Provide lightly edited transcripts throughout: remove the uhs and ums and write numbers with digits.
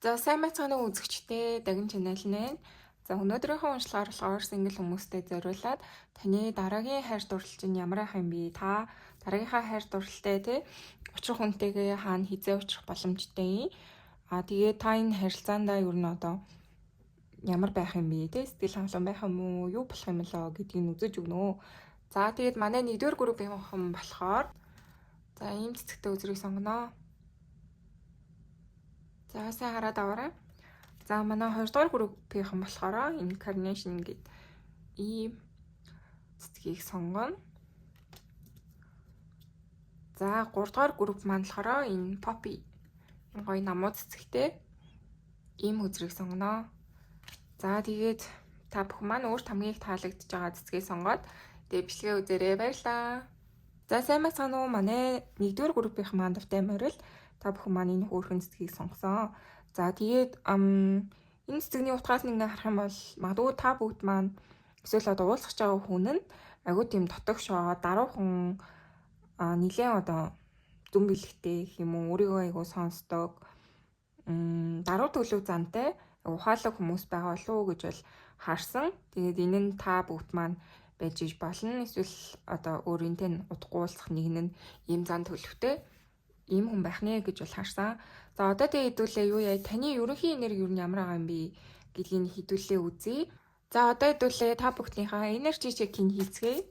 За сайн байцгаана уу үзэгчдээ Дагин channel нэ. За өнөөдрийнхөө уншлагаар болохоор single хүмүүстэй зориулаад таны дараагийн хайр дурлал чинь ямар ах юм бэ? Та дараагийнхаа хайр дурлалтай те очих хүнтэйгээ хаана хизээ очих боломжтой. Тэгээд та энэ харилцаандаа юу н одоо ямар байх юм бэ? Те сэтгэл хангалуун байх юм уу? Юу болох юм болоо гэдгийг үзэж өгнө. За тэгээд манай нэгдүгээр группийн хүн болохоор за ийм цэцэгтэй үзрийг сонгоно. За сайн хараад аваарай. За манай 2 дугаар группийнхан болохоор incarnation гэдэг ийм цэцгийг сонгоно. За 3 дугаар групп маань болохоор энэ poppy гоё намуу цэцэгтэй ийм үзрийг сонгоно. За тэгээд та бүхэн маань өөрт хамгийн их таалагдж байгаа цэцгийг сонгоод тэгээ бичлэгээ үзээрэй. Баярлалаа. За сайн байцгаана уу? Манай 1-р группийнхан маань давтай морил та бүхэн маань энэ хөөрхөн цэцгийг сонгосон. За тэгээд энэ цэцэгний утгаас нэг харах юм бол магадгүй та бүгд маань эсвэл одоо уулзах байгаа хүн нь айгуу тийм дотогшоо даруухан нилээн одоо зүм бэлгтэй гэх юм уу өөрийгөө айгуу сонсдог даруй төлөв зантай ухаалаг хүмүүс байгаа болов уу гэж бол харсан. Тэгээд энэ нь та бүгд маань байж иж болно. Эсвэл одоо өөрийнтэй удахгүй уулзах нэг нь ийм зан төлөвтэй ийм хүн байх нэ гэж бол харсан. За одоо тэгээ хэдүүлээ юу яа таны ерөнхий энерги юу ямар байгаа юм бэ гэдгийг хэдүүлээ үзье. За одоо хэдүүлээ та бүгдийнхаа энержи чекийг хийцгээе.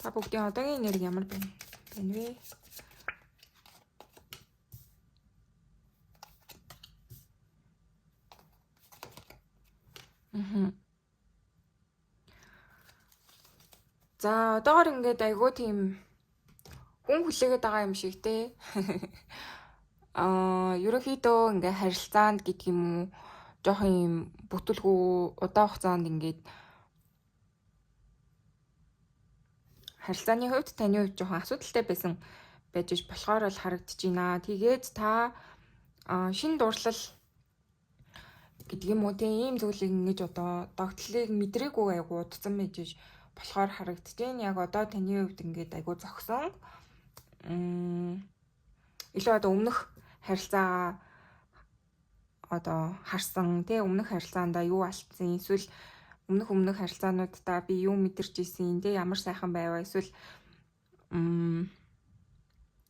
Та бүгдийн одоогийн энерги ямар байна вэ? За одоогоор ингээд айгуу тийм хүн хүлээгээд байгаа юм шиг те. Ерөнхийдөө ингээ харилцаанд гэдэг юм уу жоохон юм бүтэлгүй удаан хугацаанд ингээд харилцааны хувьд таны хувьд жоохон асуудалтай байсан байж иж болохоор л харагдаж байна. Тэгээд та шинэ дурслал гэдэг юм уу тийм ийм зүйлийг ингэж одоо догтлыг мэдрээгүй айгуу удсан байж иж болохоор харагдаж байна. Яг одоо таны хувьд ингээд айгуу зогсон. Илүү одоо өмнөх харилцаа одоо харсан тий өмнөх харилцаандаа юу алдсан эсвэл өмнөх харилцаануудаа би юу мэдэрч ийсэн тий ямар сайхан байваа эсвэл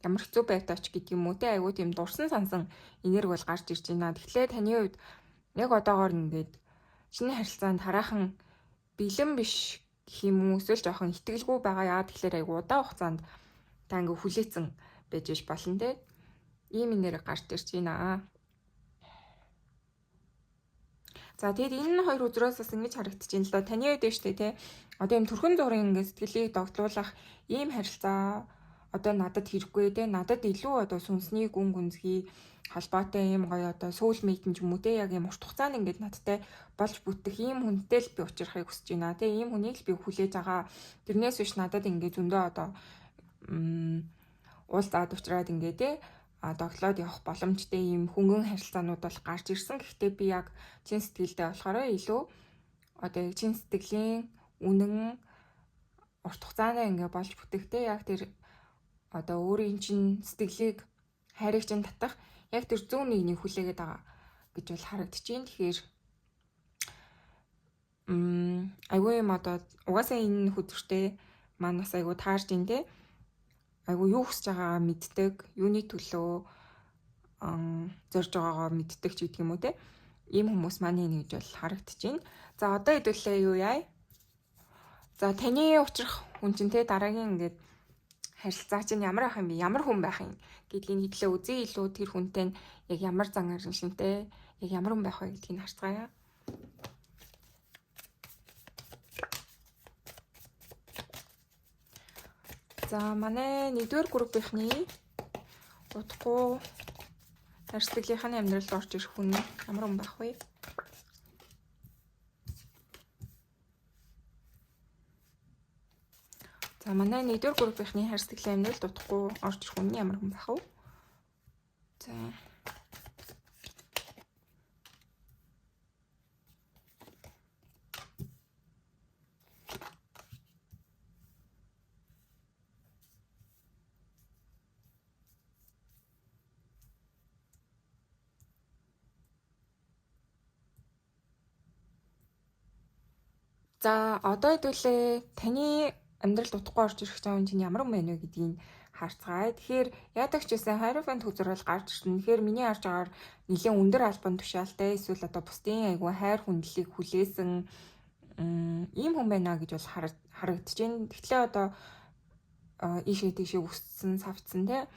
ямар хэцүү байвтаач гэдэг юм уу тий айгуу тийм дурсан сансан энерги бол гарч ирж байна. Тэгэхээр таны хувьд яг одоогоор ингээд шинэ харилцаанд хараахан бэлэн биш гэх юм уу эсвэл жоохон итгэлгүй байгаа яа тэгэхээр айгуу удаан хугацаанд та ингээ хүлээцэн байж иж болно тий ийм энерги гарч ирж байна. За тэгээд энэ хоёр үзрөөс бас ингэж харагдаж байна л да. Таны үед шүү дээ тий. Одоо юм төрхөн зургийн ингэ сэтгэлийг догтлуулах ийм харилцаа одоо надад хэрэггүй тий. Надад илүү одоо сүнсний гүн гүнзгий холбоотой ийм гоё одоо soulmate юм ч юм уу тий. Яг ийм урт хугацаанд ингэ надтай болж бүтэх ийм хүнтэй л би уулзрахыг хүсэж байна тий. Ийм хүнийг л би хүлээж байгаа. Тэрнээс биш надад ингэ зөндөө одоо уулзаад уучраад ингэ тий доглоод явах боломжтой ийм хөнгөн харилцаанууд бол гарч ирсэн. Гэхдээ би яг чин сэтгэлдээ болохоор илүү одоо чин сэтгэлийн үнэн урт хугацаанд ингээ болж бүтэхтэй яг тэр одоо өөрийн чин сэтгэлийг хайрыг чин татах яг тэр зүүн нэгнийг хүлээгээд байгаа гэж бол харагдаж байна. Тэгэхээр айгүй юм одоо угаасаа энэ хөдөртэй маань бас айгүй таарж ин тэ айгу юу хүсэж байгаагаа мэддэг, юуны төлөө зорж байгаагаа мэддэг ч гэдэг юм уу те. Ийм хүмүүс маань нэг гэж бол харагдаж байна. За одоо хэдүүлээ юу яа? За таны учрах хүн чинь те дараагийн ингээд харилцаа чинь ямар ах юм бэ? Ямар хүн байх юм гэдгийг хэдлээ үзье. Илүү тэр хүнтэй нь яг ямар зан ариншинтэй, яг ямар хүн байх вэ гэдгийг харцгаая. За манай 1-р группийнхны удахгүй хайр сэтгэлийнхээ амьдралд орж ирэх хүн ямар хүн байх вэ? За манай 1-р группийнхны хайр сэтгэлийн амьдралд удахгүй орж ирэх хүн ямар хүн байх вэ? За За одоо хэдүүлээ таны амьдралд утгагүй орж ирэх юм чинь ямар юм бэ гэдгийг харцгаая. Тэгэхээр яадаг ч гэсэн Hierophant хүзэр бол гарч ирсэн. Тэгэхээр миний харж байгаагаар нэлээд өндөр албан тушаалтай эсвэл одоо бусдын айгүй хайр хүндлэлийг хүлээсэн ийм хүн байна гэж бол харагдаж байна. Тэгтлээ одоо ийшээ тийшээ өссөн, савцсан те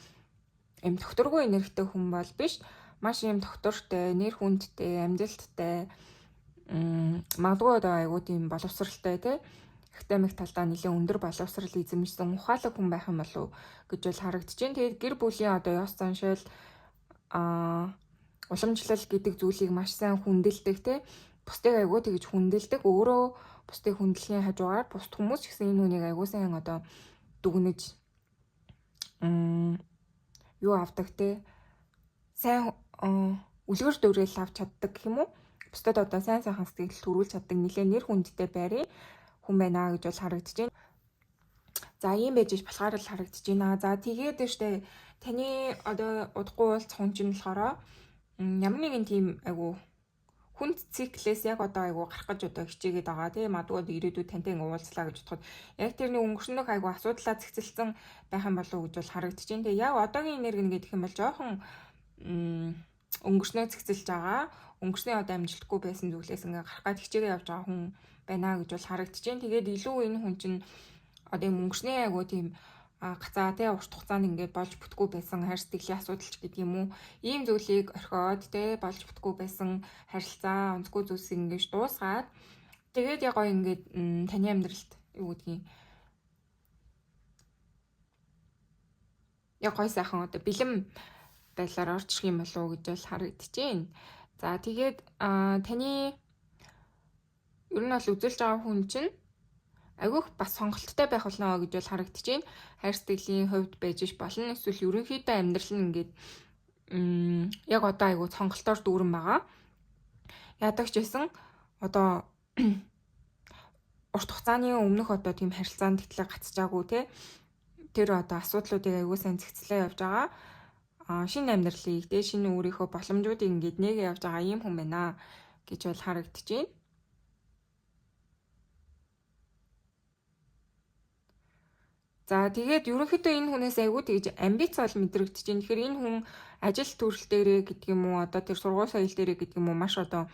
юм докторгүй энергитэй хүн бол биш. Маш юм доктортой, нэр хүндтэй, амжилттай магадгүй одоо айгуу тийм боловсралтай те академик талдаа нэлээд өндөр боловсрал эзэмшсэн ухаалаг хүн байх юм болов гэж бол харагдаж байна. Тэгээд гэр бүлийн одоо ёс заншил уламжлал гэдэг зүйлийг маш сайн хүндэлдэг те бусдыг айгуу тэгж хүндэлдэг. Өөрөө бусдыг хүндлэхийн хажуугаар бусд хүмүүс ч гэсэн энэ хүнийг айгуу сайн одоо дүгнэж юу авдаг те сайн үлгэр дуурайл авч чаддаг гэх юм уу? Бусдад одоо сайн сайхан сэтгэл төрүүлж чаддаг нэлээд нэр хүндтэй байрын хүн байна гэж бол харагдаж байна. За ийм байж болохоор л харагдаж байна. За тэгээд штэ таны одоо удахгүй уулзах хүн чинь болохоор ямар нэгэн тийм айгу хүнд циклээс яг одоо айгу гарах гэж одоо хичээгээд байгаа тийм магадгүй ирээдүйд тантай ингээ уулзлаа гэж бодоход яг тэрний өнгөрснөх айгу асуудлаа цэгцэлсэн байх юм болов уу гэж бол харагдаж байна. Тэгээ яг одоогийн энерги нь гэдэг юм бол жоохон өнгөрснөө цэгцэлж байгаа. Өнгөрсний одоо амжилтгүй байсан зүйлээс ингээ гарах гад хичээгээ явж байгаа хүн байна гэж бол харагдаж байна. Тэгээд илүү энэ хүн чинь одоо юм өнгөрсний айгу тийм гацаа те урт хугацаанд ингээд болж бүтггүй байсан хайр сэтгэлийн асуудалч гэдэг юм уу ийм зүйлийг орхиод те болж бүтггүй байсан харилцаа онцгүй зүйлсийг ингээд дуусгаад тэгээд яг гоё ингээд таны амьдралд юу гэдгийг яг гоё сайхан одоо бэлэм байдлаар орж ирэх юм болов уу гэж бол харагдаж байна. За тэгээд таны ер нь бол үзүүлж байгаа хүн чинь айгүйх бас сонголттой байх болно гэж бол харагдаж байна. Хайр сэтгэлийн хувьд байж болно. Эсвэл ерөнхийдөө амьдрал нь ингээд яг одоо айгүй сонголтоор дүүрэн байгаа. Яадаг ч гэсэн одоо урт хугацааны өмнөх одоо тийм харилцаанд тэтлээ гацчаагүй те тэр одоо асуудлуудыг айгүй сайн зэгцлээ явж байгаа. Шинэ амьдралыг те шинэ өөрийнхөө боломжуудыг ингээд нэг явж байгаа ийм хүн байна гэж бол харагдаж байна. За тэгээд ерөнхийдөө энэ хүнээс айгүй тэгж амбиц бол мэдрэгдэж байна. Тэгэхээр энэ хүн ажил төрөл дээрээ гэдэг юм уу одоо тэр сургууль соёл дээрээ гэдэг юм уу маш одоо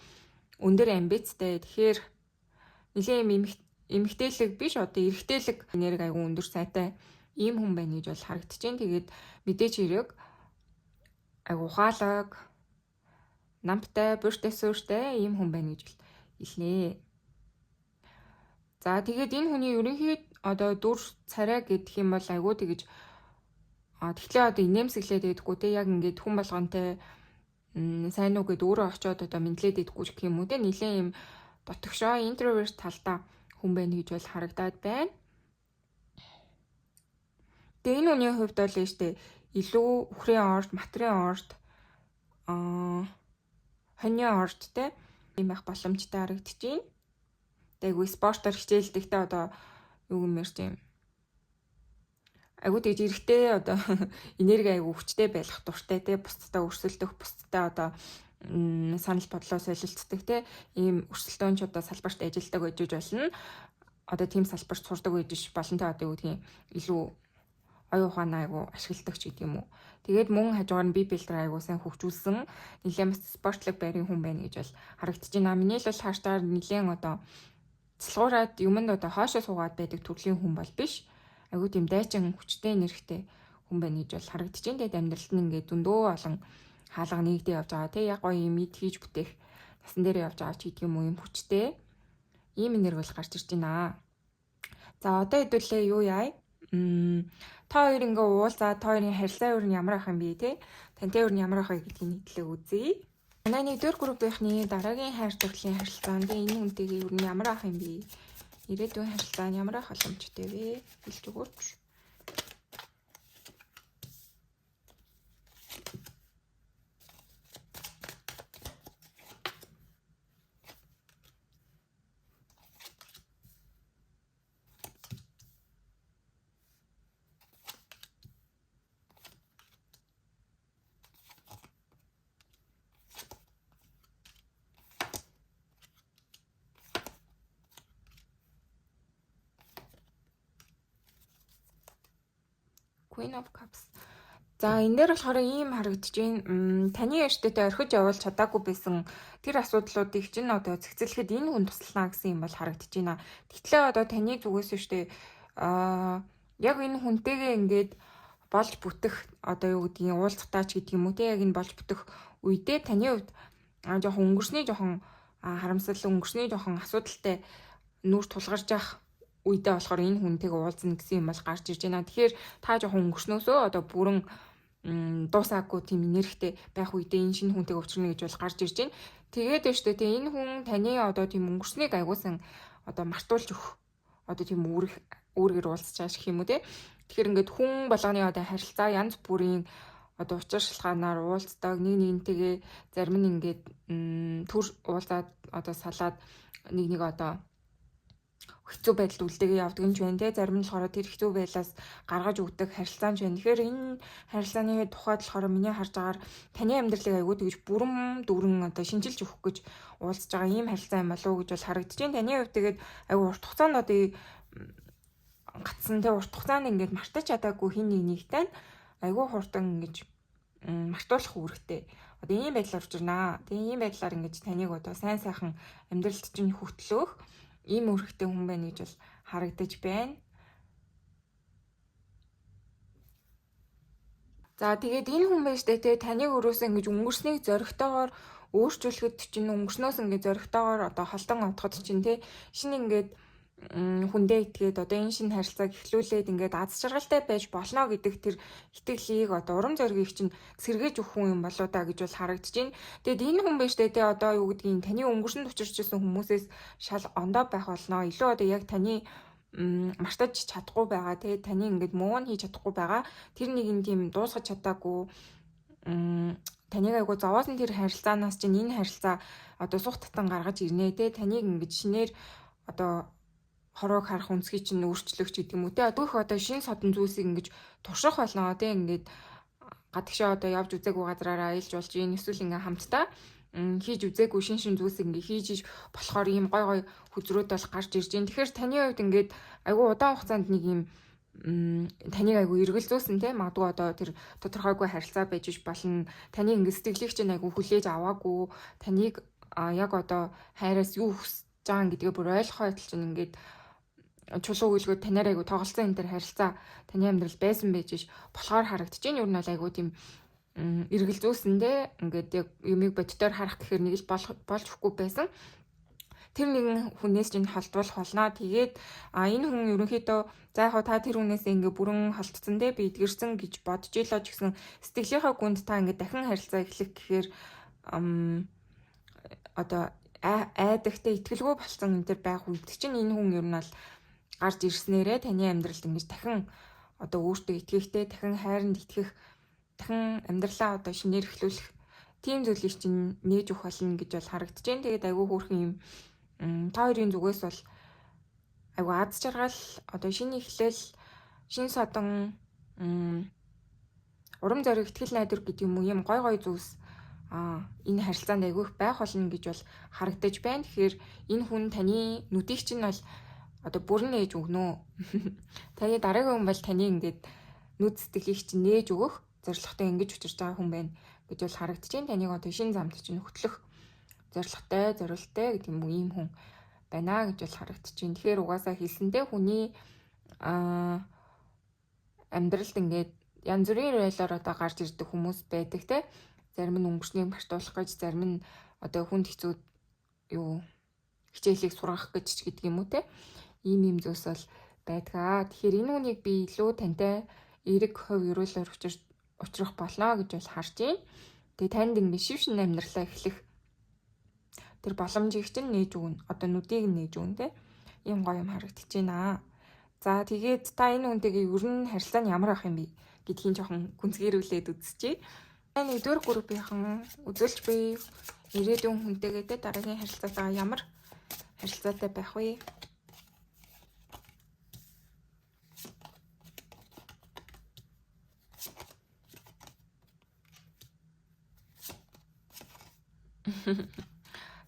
өндөр амбицтай. Тэгэхээр нэлээд эмэгтэйлэг биш одоо эрэгтэйлэг энерги айгүй өндөр сайтай ийм хүн байна гэж бол харагдаж байна. Тэгээд мэдээч хэрэг айгүй ухаалаг, намтай, бүртэй суурьтай ийм хүн байна гэж хэлнэ. За тэгээд энэ хүний ерөнхийд одоо дүр царай гэдэг юм бол айгүй тэгэж тэгэхээр одоо инээмсэглээд байдаггүй те яг ингээд хүн болгонтэй сайн уу гэд өөрөө очиод одоо мэдлээд байдаггүй гэх юм уу те нэлээ юм дотгошоо интроверт талдаа хүн байна гэж бол харагдаад байна. Тэгээ энэ хүний хувьд бол нь штэ илүү үхрийн орд, материйн орд хоньны орд те ийм байх боломжтой харагдаж байна. Тэгвэл спортоор хичээлдэгтэй одоо юу гэмээр тийм айгуу тэгж эрэхтэй одоо энерги айгуу хүчтэй байх дуртай те бусдаа өрсөлдөх бусдаа одоо санал бодлоо солилцдог те ийм өрсөлдөөнч одоо салбарт ажилладаг байж болно. Одоо тийм салбарт сурдаг байж болно те одоо юу гэдгийг илүү оюун ухаанаа айгуу ашигладаг ч гэдэг юм уу. Тэгээд мөн хажуугаар нь би билдер айгуу сайн хөгжүүлсэн нэлээд бас спортлог байрын хүн байна гэж бол харагдаж байна. Миний л бол хаштаар нэлээд одоо цэлгуураад юмд одоо хоошоо суугаад байдаг төрлийн хүн бол биш. Айгуу тийм дайчин хүчтэй нэрхтэй хүн байна гэж бол харагдаж байна. Тэгээд амьдралд нь ингээд зөндөө олон хаалга нэгдээ явж байгаа тий яг гоё юм ид хийж бүтээх насан дээр явж байгаа ч гэдэг юм уу юм хүчтэй ийм энерги бол гарч ирж байна. За одоо хэдүүлээ юу яа? Та хоёр ингээ уулзаа та хоёрын харилцаа өөр нь ямар ах юм бэ тий? Тантай өөр нь ямар ах вэ гэдгийг нийтлээ үзье. Манай нэгдүгээр группийнхний дараагийн хайр дурлалын харилцаанд энэ хүнтэйгээ юу нь ямар ах юм бэ? Ирээдүйн харилцаа нь ямар ах боломжтой вэ? Хэлж өгөөч. Queen of Cups. За энэ дээр болохоор ийм харагдаж байна. Таны эрттэй орхиж явуулж чадаагүй байсан тэр асуудлуудыг чинь одоо зэгцэлэхэд энэ хүн туслана гэсэн юм бол харагдаж байна. Гэтэл одоо таны зүгээс штэ яг энэ хүнтэйгээ ингээд болж бүтэх одоо юу гэдгийг уулзахтаа ч гэдэг юм уу те яг энэ болж бүтэх үедээ таны хувьд жоохон өнгөрсний жоохон харамсал өнгөрсний жоохон асуудалтай нүүр тулгарч явах үедээ болохоор энэ хүнтэйгээ уулзна гэсэн юм бол гарч ирж байна. Тэгэхээр та жоохон өнгөрснөөсөө одоо бүрэн дуусаагүй тийм энергитэй байх үедээ энэ шинэ хүнтэйгээ уулзна гэж бол гарч ирж байна. Тэгээд байна шүү дээ. Энэ хүн таны одоо тийм өнгөрснийг аягуулсан одоо мартуулж өгөх одоо тийм үүргээр уулзчаа гэх юм уу те. Тэгэхээр ингээд хүн болгоны одоо харилцаа янз бүрийн одоо учир шалтгаанаар уулздаг нэгнтэйгээ зарим нь ингээд төр уулзаад одоо салаад нэг одоо хэцүү байдалд үлдээгээ явдаг юм ч байна те. Зарим нь болохоор тэр хэцүү байдлаас гаргаж өгдөг харилцаа ч байна. Тэгэхээр энэ харилцааны тухайд болохоор миний харж байгаагаар таны амьдралыг аягүй тэгж бүрэн дүүрэн одоо шинжилж өгөх гэж уулзж байгаа ийм харилцаа юм болов уу гэж бол харагдаж байна. Таны хувьд тэгээд аягүй урт хугацаанд одоо гацсан те урт хугацаанд ингээд мартаж чадаагүй хин нэгнийгтэй аягүй хурдан ингэж мартуулах үүрэгтэй. Одоо ийм байдлаар учирнаа. Тэгээ ийм байдлаар ингэж таныг одоо сайн сайхан амьдралд чинь хөтлөөх ийм үүрэгтэй хүн байна гэж бол харагдаж байна. За тэгээд энэ хүн байж тээ таныг өрөөсөө ингэж өнгөрснийг зөрөгтэйгээр өөрчилөхөд чинь өнгөрснөөс ингэж зөрөгтэйгээр одоо холдон отоход чинь те шинэ ингээд хүндээ итгээд одоо энэ шинэ харилцааг эхлүүлээд ингээд аз жаргалтай байж болно гэдэг тэр итгэлийг одоо урам зориг чинь сэргээж өгөх хүн юм болоо да гэж бол харагдаж байна. Тэгэд энэ хүн байж тээ одоо юу гэдгийг таны өнгөрсөнд учирч ирсэн хүмүүсээс шал ондоо байх болно. Илүү одоо яг таны мартаж чадахгүй байгаа те таны ингээд муу нь хийж чадахгүй байгаа. Тэр нэг юм тийм дуусгаж чадаагүй таныг айгу зовоосон тэр харилцаанаас чинь энэ харилцаа одоо сух татан гаргаж ирнэ те таныг ингээд шинээр одоо хорог харах үнсгий чинь өөрчлөгч гэдэг юм уу те өөх одоо шин содон зүйлсийг ингэж турших болно те ингээд гадагшаа одоо явж үзээгүй газраараа аялж болж ийн эсвэл ингээ хамтдаа хийж үзээгүй шин зүйлсийг ингээ хийж болохоор ийм гой гой хүзрүүд бол гарч ирж байна. Тэгэхээр таны хувьд ингээд айгу удаан хугацаанд нэг юм таныг айгу эргэлзүүлсэн те магадгүй одоо тэр тодорхойгүй харилцаа байж болно. Таны ингээ сэтгэлийг чинь айгу хүлээж аваагүй таныг яг одоо хайраас юу хүсэж байгаа гэдгээ бүр ойлгохоо адил чинь ингээд чулуу үйлгүүд танаар айгу тоглолцсон энэ төр харилцаа таны амьдрал байсан байж ш болохоор харагдаж байна. Юу нь бол айгу тийм эргэлзүүлсэндээ ингээд яг юмыг боддоор харах гэхээр нэг л болж өгөхгүй байсан. Тэр нэгэн хүнээс чинь холдуулах болно. Тэгээд энэ хүн ерөнхийдөө за яг та тэр хүнээс ингээ бүрэн холдсон те би эдгэрсэн гэж бодож илоо ч гэсэн сэтгэлийнхаа гүнд та ингээ дахин харилцаа эхлэх гэхээр одоо айдагтай итгэлгүй болсон энэ төр байх үед чинь энэ хүн ер нь бол гарч ирснээрээ таны амьдралд ингэж дахин одоо өөртөө итгэхтэй дахин хайранд итгэх дахин амьдралаа одоо шинээр эхлүүлэх тийм зүйлийг чинь нээж өгөх болно гэж бол харагдаж байна. Тэгээд айгүй хөөрхөн юм та хоёрын зүгээс бол айгүй аз жаргал одоо шинэ эхлэл шинэ содон урам зориг итгэл найдвар гэдэг юм уу юм гой гой зүйлс энэ харилцаанд айгүйх байх болно гэж бол харагдаж байна. Тэгэхээр энэ хүн таны нүдийг чинь бол одоо бүрэн нээж өгнө. Таны дараагийн хүн бол таны ингээд нүд сэтгэлийг чинь нээж өгөх зорилготой ингэж учирч байгаа хүн байна гэж бол харагдаж байна. Таныг одоо шинэ замд чинь хөтлөх зорилготой, зориулттай гэдэг юм уу ийм хүн байна гэж бол харагдаж байна. Тэгэхээр угаасаа хэлсэндээ хүний амьдралд ингээд янз бүрийн байлаар одоо гарч ирдэг хүмүүс байдаг те. Зарим нь өнгөрснийг мартуулах гэж, зарим нь одоо хүнд хэцүү юу хичээлийг сургах гэж ч гэдэг юм уу те. Ийм зүйлс бол байдгаа. Тэгэхээр энэ хүнийг би илүү тантай эрэг хувь өрөөлөөр учрах болно гэж бол харж байна. Тэгээ танд ингэ шив шин амьдралаа эхлэх тэр боломжийг чинь нээж өгнө. Одоо нүдийг нээж өгнө те. Ийм гоё юм харагдаж байна. За тэгээд та энэ хүнтэйгээ ер нь харилцаа нь ямар ах юм бэ гэдгийг жоохон гүнзгийрүүлээд үзчихье. Нэгдүгээр группийнхан үзүүлж буй ирээдүйн хүнтэйгээ те дараагийн харилцаатаа ямар харилцаатай байх вэ?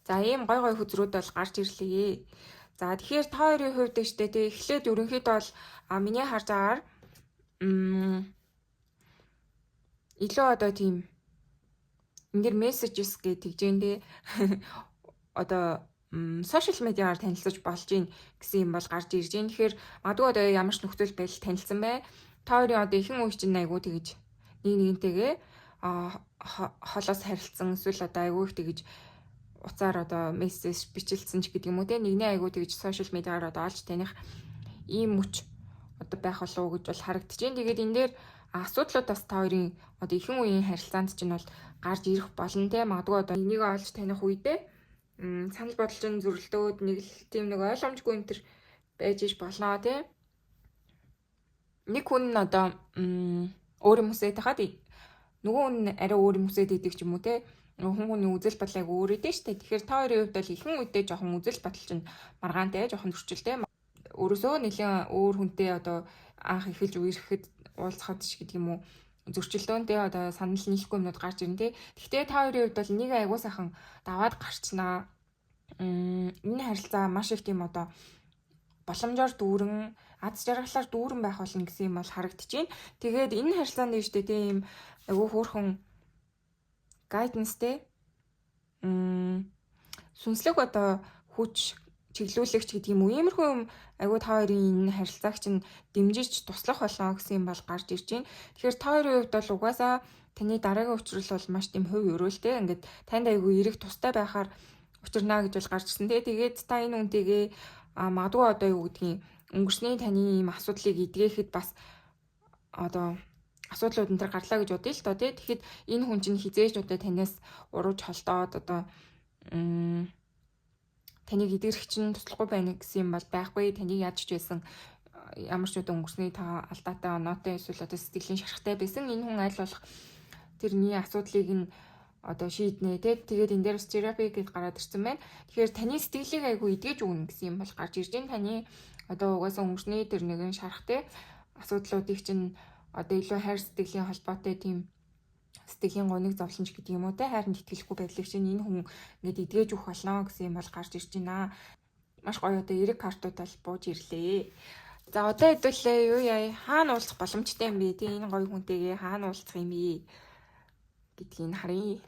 За ийм гой гой хүзрүүд бол гарч ирлээ. За тэгэхээр та хоёрын хувьд штэ тэг эхлээд ерөнхийдөө бол миний харж агаар илүү одоо тийм ингээд messages гэдэг жиндээ одоо сошиал медиагаар танилцуулж болж гин гэсэн юм бол гарч ирж гин. Тэгэхээр магадгүй одоо ямар ч нөхцөл байдал танилцсан бай. Та хоёрын одоо ихэнх үеч чинь айгуу тэгэж нэг нэгнтэйгээ холоос харилцсан эсвэл одоо айгуу их тэгэж уцаар одоо мессеж бичлсэн ч гэдэг юм уу те нэгний айгуу тэгэж сошиал медиагаар одоо олж таних ийм мөч одоо байх болов уу гэж бол харагдаж байна. Тэгээд энэ дээр асуудлууд бас та хоёрын одоо ихэнх үеийн харилцаанд чинь бол гарч ирэх болно те магадгүй одоо энийг олж таних үедээ санал бодлын зөрөлдөөд нэг л тийм нэг ойлгомжгүй энэ төр байж иж болно тий. Нэг хүн нь одоо өөр хүмүүсээ тахад нөгөө хүн арай өөр хүмүүсээ дэдэг ч юм уу тий. Хүн хүний үзэл бодол айгу өөр өдөө штэ. Тэгэхээр та хоёрын хувьд бол ихэнх үедээ жоохон үзэл бодол чинь маргаантай, жоохон зөрчилтэй. Өөрөөсөө нэлээд өөр хүнтэй одоо анх эхэлж үерхэд уулзахад ч гэдэг юм уу зөрчилдөөнтэй одоо санал нийлэхгүй юмнууд гарч ирнэ тий. Гэхдээ та хоёрын хувьд бол нэг айгуу сайхан даваад гарчнаа. Энэ харилцаа маш их тийм одоо боломжоор дүүрэн аз жаргалаар дүүрэн байх болно гэсэн юм бол харагдаж байна. Тэгээд энэ харилцаанд нь штэ тийм айгуу хөөрхөн гайденстэй сүнслэг одоо хүч чиглүүлэгч гэдэг юм уу иймэрхүү юм айгуу та хоёрын энэ харилцааг чинь дэмжиж туслах болно гэсэн юм бол гарч ирж байна. Тэгэхээр та хоёрын хувьд бол угаасаа таны дараагийн учрал бол маш тийм хувь өрөөлтэй. Ингээд танд айгуу эрэг тустай байхаар учирнаа гэж бол гарч ирсэн. Тэгээд та энэ үнтэйгээ магадгүй одоо юу гэдгийг өнгөрсний таны ийм асуудлыг эдгээхэд бас одоо асуудлууд энэ төр гарлаа гэж бодъё л доо тий. Тэгэхэд энэ хүн чинь хизээж одоо танаас урууж холдоод одоо таныг эдгэрэх чинь туслахгүй байна гэсэн юм бол байхгүй. Таныг яаж ч байсан ямар ч удаа өнгөрсний та алдаатай оноотой эсвэл одоо сэтгэлийн шархтай байсан. Энэ хүн аль болох тэрний асуудлыг нь одоо шийднэ тий. Тэгээд энэ дээр бас терапи гэж гараад ирсэн байна. Тэгэхээр таны сэтгэлийг айгу эдгэж өгнө гэсэн юм бол гарч ирж байна. Таны одоо угаасаа өнгөрсний тэр нэгэн шархтай асуудлуудыг чинь одоо илүү хайр сэтгэлийн холбоотой тийм сэтгэлийн гоныг зовлонч гэдэг юм уу те хайранд итгэлгүй байдлыг чинь энэ хүн ингээд эдгэж өгөх болно гэсэн юм бол гарч ирж байна. Маш гоё одоо эрэг картууд бол бууж ирлээ. За одоо хэдүүлээ юу яа хаана уулзах боломжтой юм бэ? Тэгээ энэ гоё хүнтэйгээ хаана уулзах юм бэ гэдгийг харъя.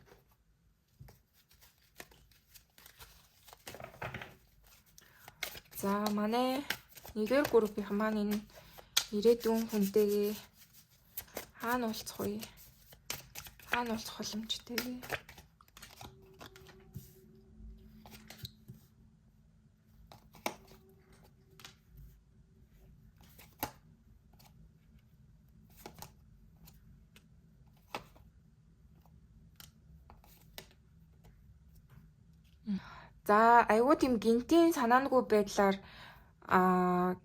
За манай нэгдүгээр группийн маань энэ ирээдүйн хүнтэйгээ хаана уулзах вэ? Хаана уулзах боломжтой вэ? За айгуу тийм гинтийн санаангүй байдлаар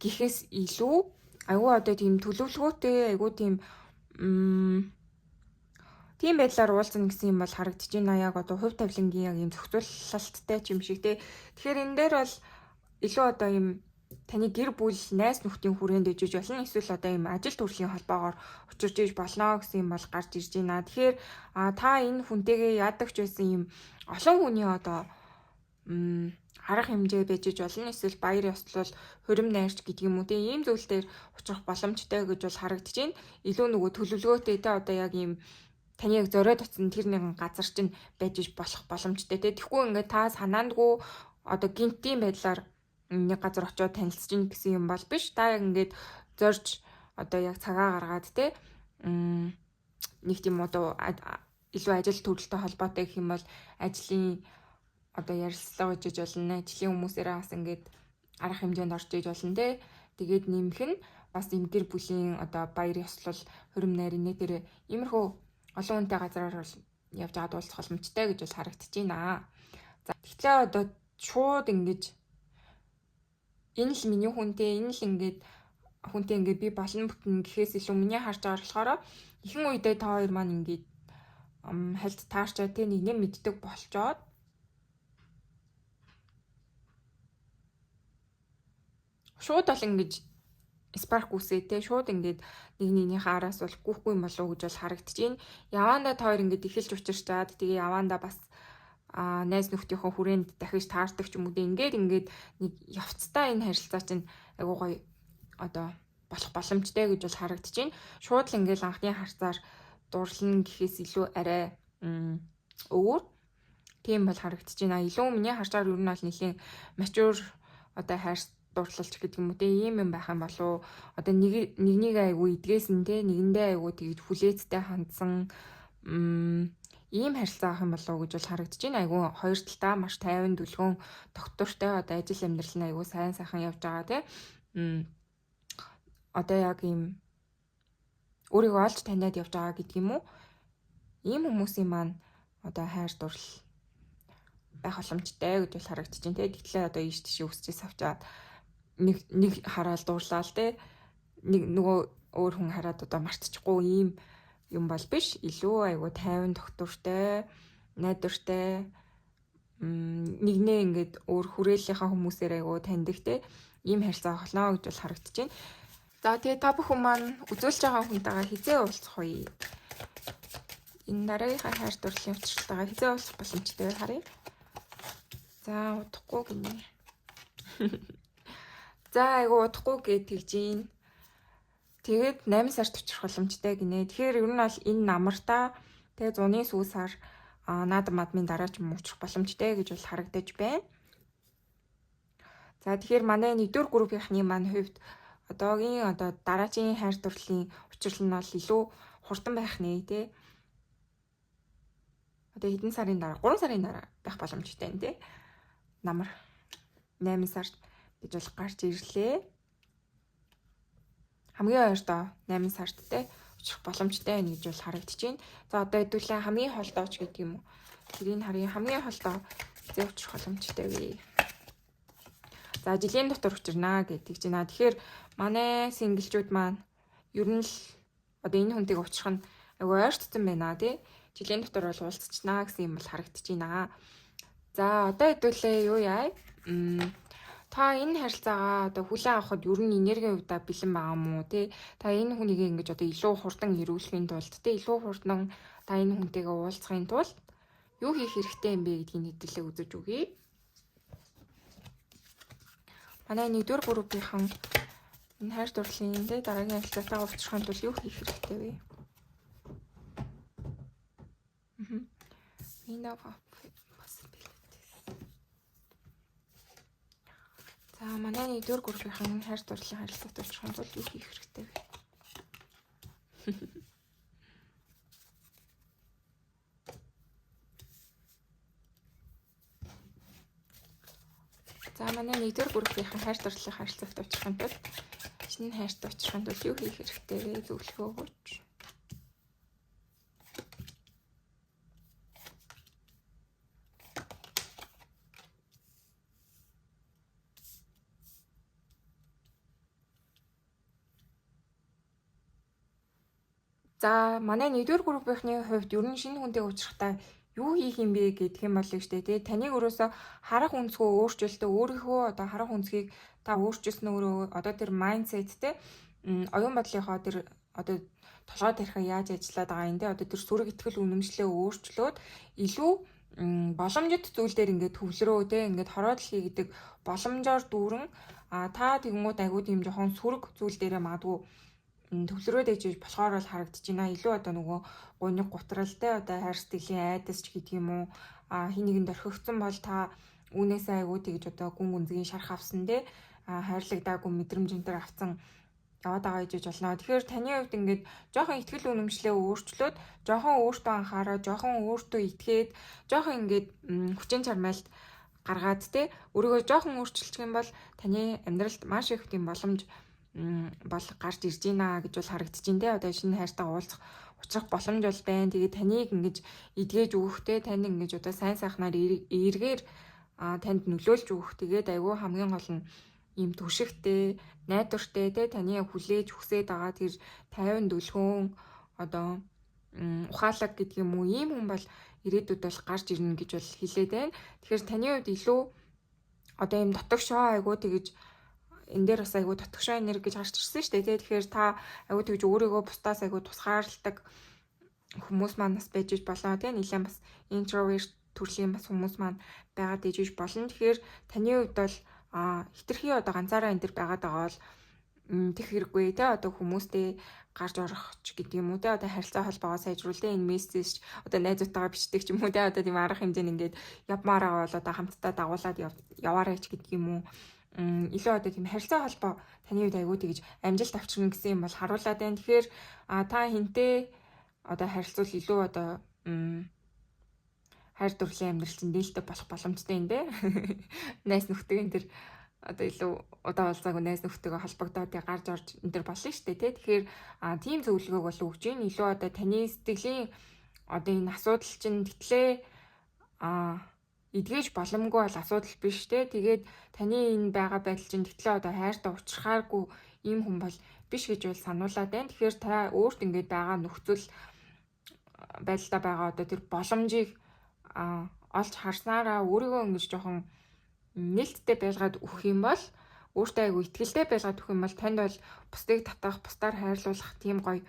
гэхээс илүү айгуу одоо тийм төлөвлөгөөтэй айгуу тийм тийм байдлаар уулзна гэсэн юм бол харагдаж байна. Яг одоо хувь тавилангийн яг юм зохицуулалттай ч юм шиг те. Тэгэхээр энэ дээр бол илүү одоо юм таны гэр бүл найз нөхдийн хүрээнд ижиж болно. Эсвэл одоо юм ажил төрлийн холбоогоор учирч иж болно гэсэн юм бол гарч ирж байна. Тэгэхээр та энэ хүнтэйгээ яадаг ч байсан юм олон хүний одоо арга хэмжээ байж болно. Эсвэл баяр ёслол хурим найрч гэдэг юм уу те ийм зүйл дээр учрах боломжтой гэж бол харагдаж байна. Илүү нөгөө төлөвлөгөөтэй те одоо яг ийм таны яг зориод утсан тэр нэгэн газар чинь байж болох боломжтой те. Тэгэхгүй ингээд та санаандгүй одоо гинтийн байдлаар нэг газар очиод танилцж ийн гэсэн юм бол биш. Та яг ингээд зорж одоо яг цагаа гаргаад те нэг тийм одоо илүү ажил төрөлтэй холбоотой гэх юм бол ажлын одоо ярилцлага хийж болно. Ажлын хүмүүсээрээ бас ингээд арга хэмжээнд орж иж болно те. Тэгээд нэмэх нь бас им гэр бүлийн одоо баяр ёслол хурим найрын нэтэр иймэрхүү олон хүнтэй газараар бол явж аваад уулзах боломжтой гэж бол харагдаж байна. За тэгэхээр одоо шууд ингэж энэ л миний хүнтэй энэ л ингээд хүнтэй ингээд би болон бүтэн гэхээс илүү миний харж байгаа болохоор ихэнх үедээ та хоёр маань ингээд хальт таарчаад тэ нэг нэм мэддэг болчоод шууд бол ингэж спарк үсээ те шууд ингээд нэг нэгнийхээ араас бол гүхгүй юм болов уу гэж бол харагдаж байна. Яваандаа та хоёр ингээд эхэлж учирчаад тэгээ яваандаа бас найз нөхдийнхөө хүрээнд дахиж таардаг ч юм уу ингээд нэг явцдаа энэ харилцаа чинь айгуу гоё одоо болох боломжтой гэж бол харагдаж байна. Шууд л ингээд анхны харцаар дурлна гэхээс илүү арай өөр. Тийм бол харагдаж байна. Илүү миний харж байгаа ер нь бол нэлийн mature одоо хайр дурлалч гэдэг юм уу те ийм юм байх юм болов одоо нэг айгу идгээсэн те нэгэндээ айгу тэгж хүлээцтэй хандсан ийм харилцаа авах юм болов гэж бол харагдаж байна. Айгу хоёр талтаа маш тайван дүлгөөн доктортой одоо ажил амьдрал нь айгу сайн сайхан явж байгаа те. Одоо яг ийм өөрийгөө олж таниад явж байгаа гэдэг юм уу? Ийм хүмүүсийн маань одоо хайр дурлал байх боломжтой гэж бол харагдаж байна те. Тэгтлээ одоо ийш тийш өсчээс авчаад нэг хараад дуурлаа л те. Нэг нөгөө өөр хүн хараад одоо мартчихгүй ийм юм бол биш. Илүү айгу тайван доктортой, найдвартай нэгнээ ингээд өөр хүрээллийнхаа хүмүүсээр айгу таньдаг те. Ийм харилцаа холноо гэж бол харагдаж байна. За тэгээ та бүхэн маань үзүүлж байгаа хүнтэйгээ хизээ уулзах вэ? Энэ дараагийнхаа хайр дурлалын учиртайгаа хизээ уулзах боломжтой харъя. За удахгүй гинэ. За айгу удахгүй гэж тэгж ийн. Тэгээд 8 сард очих боломжтой гинэ. Тэгэхээр ер нь бол энэ намартаа тэгээ зуны сүүсаар наадам мадмын дараа ч юм очих боломжтой гэж бол харагдаж байна. За тэгэхээр манай 1-р группийнхны маань хувьд одоогийн одоо дараагийн хайр дурлалын учрал нь бол илүү хурдан байх нэ тий. Одоо хэдэн сарын дараа 3 сарын дараа байх боломжтой юм тий. Намар 8 сард гэж бол гарч ирлээ. Хамгийн ойрдоо 8 сард тий очих боломжтой байна гэж бол харагдаж байна. За одоо хэдүүлээ хамгийн холдооч гэдэг юм уу. Тэрийг харъя. Хамгийн холдоо зэ очих боломжтой вэ? За жилийн дотор учирнаа гэдэг чинь. Тэгэхээр манай синглчүүд маань ер нь л одоо энэ хүнтэйг уулзах нь айгүй ойртсон байна тий. Жилийн дотор бол уулзчихнаа гэсэн юм бол харагдаж байна. За одоо хэдүүлээ юу яа? Та энэ харилцаагаа одоо хүлээн авахд ер нь энергийн хувьдаа бэлэн байгаа мó тий. Та энэ хүнийг ингэж одоо илүү хурдан ирүүлэхийн тулд тий илүү хурдан та энэ хүнтэйгээ уулзахын тулд юу хийх хэрэгтэй юм бэ гэдгийг хэдүүлээ үзэж өгье. Манай 1-р группийнхан энэ хайр дурлалын тий дараагийн харилцаатайгаа уулзахын тулд юу хийх хэрэгтэй вэ? За манай 1-р группийнхан хайр дурлалын харилцаатай уулзахын тулд юу хийх хэрэгтэй вэ? За манай 1-р группийнхан хайр дурлалын харилцаатай уулзахын тулд шинэ хайртай уулзахын тулд юу хийх хэрэгтэй вэ? Зөвлөгөө өгөөч. За манай 1-р группийнхны хувьд ер нь шинэ хүнтэй уулзахдаа юу хийх юм бэ гэдэг юм болов штэ тий. Таныг өрөөсө харах өнцгөө өөрчилтөө өөрийнхөө одоо харах өнцгийг та өөрчилсөн өөрөө одоо тэр майндсет тий оюун бодлынхоо тэр одоо толгой тарихаа яаж ажиллаад байгаа юм те одоо тэр сүрэг итгэл үнэмшлээ өөрчлөөд илүү боломжит зүйл дээр ингээд төвлөрөө те ингээд хороодлохий гэдэг боломжоор дүүрэн та тэгмүүд айгуу тийм жоохон сүрэг зүйл дээрээ магадгүй төвлөрөөд ээж болохоор бол харагдаж байна. Илүү одоо нөгөө гуниг гутралтай одоо хайр сэтгэлийн айдас ч гэдэг юм уу хин нэгэнд орхигдсон бол та үүнээсээ айгуу тэгж одоо гүн гүнзгий шарах авсан те хайрлагдаагүй мэдрэмжээр авсан яваад байгаа гэж болно. Тэгэхээр таны хувьд ингээд жоохон ихтгэл үнэмшлээ өөрчлөөд жоохон өөртөө анхаараа, жоохон өөртөө итгээд, жоохон ингээд хүчин чармайлт гаргаад те өөрийгөө жоохон өөрчилчих юм бол таны амьдралд маш их тийм боломж бол гарч ирж байна гэж бол харагдаж байна те. Одоо шинэ хайртайгаа уулзах учрах боломж бол байна. Тэгээд таныг ингэж эдгэж өгөхтэй тань ингэж одоо сайн сайхнаар эргээр танд нөлөөлж өгөх. Тэгээд айгүй хамгийн гол нь ийм түшигтэй, найдвартай те таны хүлээж хүсээд байгаа тэр 50 дүлгөөн одоо ухаалаг гэдэг юм уу ийм хүн бол ирээдүйд бол гарч ирнэ гэж бол хэлээд байна. Тэгэхээр таны хувьд илүү одоо ийм дотогшоо айгүй тэгэж энэ дээр бас айгүй дотогшоо энерги гэж гарч ирсэн шүү дээ. Тэгэхээр та айгүй тэгж өөрийгөө бусдаас айгүй тусгаарладаг хүмүүс маань бас байж болно те нэлээд бас introvert төрлийн бас хүмүүс маань байгаад ижиж болно. Тэгэхээр таны хувьд бол хитрхи одоо ганцаараа энэ төр байгаад байгаа бол Тэг хэрэггүй те одоо хүмүүстэй гарч орох ч гэдэг юм уу те одоо харилцаа холбоогоо сайжруулах энэ мессеж одоо найзуудтайгаа бичдэг ч юм уу те одоо тийм арга хэмжээнд ингээд явмаараа бол одоо хамтдаа дагуулад яваарай ч гэдэг юм уу илүү одоо тийм харилцаа холбоо таны үед айгүй тэгж амжилт авчирна гэсэн юм бол харуулад байна. Тэгэхээр та хинтээ одоо харилцуул илүү одоо хайр дурлалын амьдрал чинь нээлттэй болох боломжтой юм дээ. Найс нөхдөгийн тэр одоо илүү удаа уулзаагүй найз нөхдөйгөө холбогдоод гарч орж энэ төр болно шүү дээ тий. Тэгэхээр тийм зөвлөгөөг бол өгч юм. Илүү одоо таны сэтгэлийн одоо энэ асуудал чинь тэтлээ эдгэж боломгүй бол асуудал биш тий. Тэгээд таны энэ байгаа байдал чинь тэтлээ одоо хайртай уулзахааргүй ийм хүн бол биш гэж бол сануулад байна. Тэгэхээр та өөрт ингээд байгаа нөхцөл байдалтай байгаа одоо тэр боломжийг олж харснараа өөрийгөө ингэж жоохон нээлттэй байлгаад өгөх юм бол өөртөө айгу итгэлтэй байлгаад өгөх юм бол танд бол бусдыг татах, бусдаар хайрлуулах тийм гоё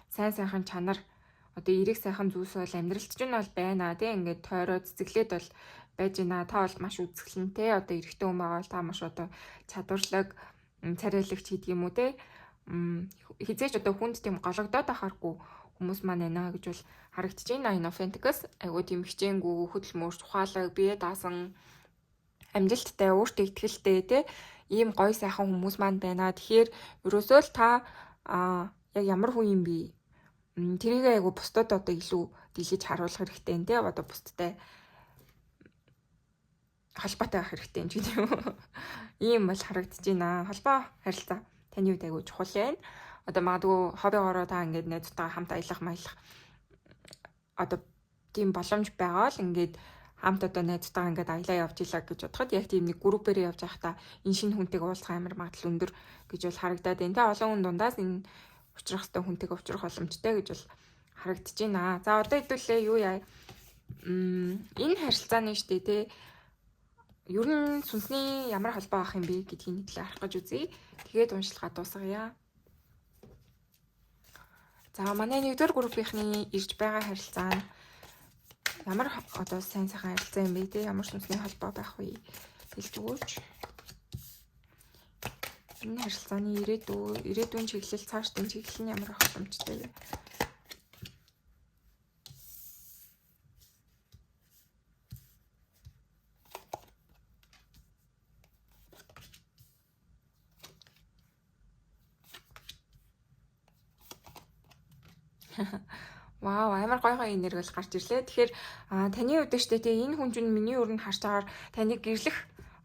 сайн сайхан чанар одоо эрэг сайхан зүйлс бол амьдралч нь бол байна тий ингээд тойроо цэцэглээд бол байж байна. Та бол маш үзэсгэлэнтэй одоо эрэгтэй хүн байгаа бол та маш одоо чадварлаг царайлагч гэдэг юм уу тий хизээч одоо хүнд тийм гологдоод ахааргүй хүмүүс маань байна гэж бол харагдаж байна. Энэ Authentic-аас айгу тийм хичээнгүү хөдөлмөрч ухаалаг бие даасан амжилттай өөртөө итгэлтэй те ийм гоё сайхан хүмүүс маань байна. Тэгэхээр ерөөсөө л та яг ямар хүн юм бэ? Тэрийг айгу бусдад одоо илүү дэлгэж харуулах хэрэгтэй нэ одоо бусдтай холбоотой байх хэрэгтэй юм ч гэдэг юм. Ийм бол харагдаж байна. Холбоо харилцаа таны үед айгу чухал байна. Одоо магадгүй хоббигоороо та ингээд найзтайгаа хамт аялах маялах одоо тийм боломж байгаа л ингээд хамт одоо найзтайгаа ингээд аялаа явж илаа гэж бодоход яг тийм нэг группээр явж байхдаа энэ шинэ хүнтэйг уулзах амар магадлал өндөр гэж бол харагдаад байна. Тэ олон хүн дундаас энэ уулзах хэвээр хүнтэйг уулзах боломжтой гэж бол харагдаж байна. За одоо хэдүүлээ юу яа. Энэ харилцааны штэ тэ ер нь сүнсний ямар холбоо авах юм бэ гэдгийг хэлээ харах гэж үзье. Тэгээд уншилгаа дуусгая. За манай 1-р группийнхний ирж байгаа харилцаа нь ямар одоо сайн сайхан харилцаа юм бэ те ямар сүнсний холбоо байх вэ хэлж өгөөч. Энэ харилцааны ирээдүйн чиглэл цаашдын чиглэл нь ямар боломжтой вэ? Вау, амар гой энерги бол гарч ирлээ. Тэгэхээр таны хувьд ч тийм энэ хүн чинь миний өрөнд харж байгаагаар таныг гэрлэх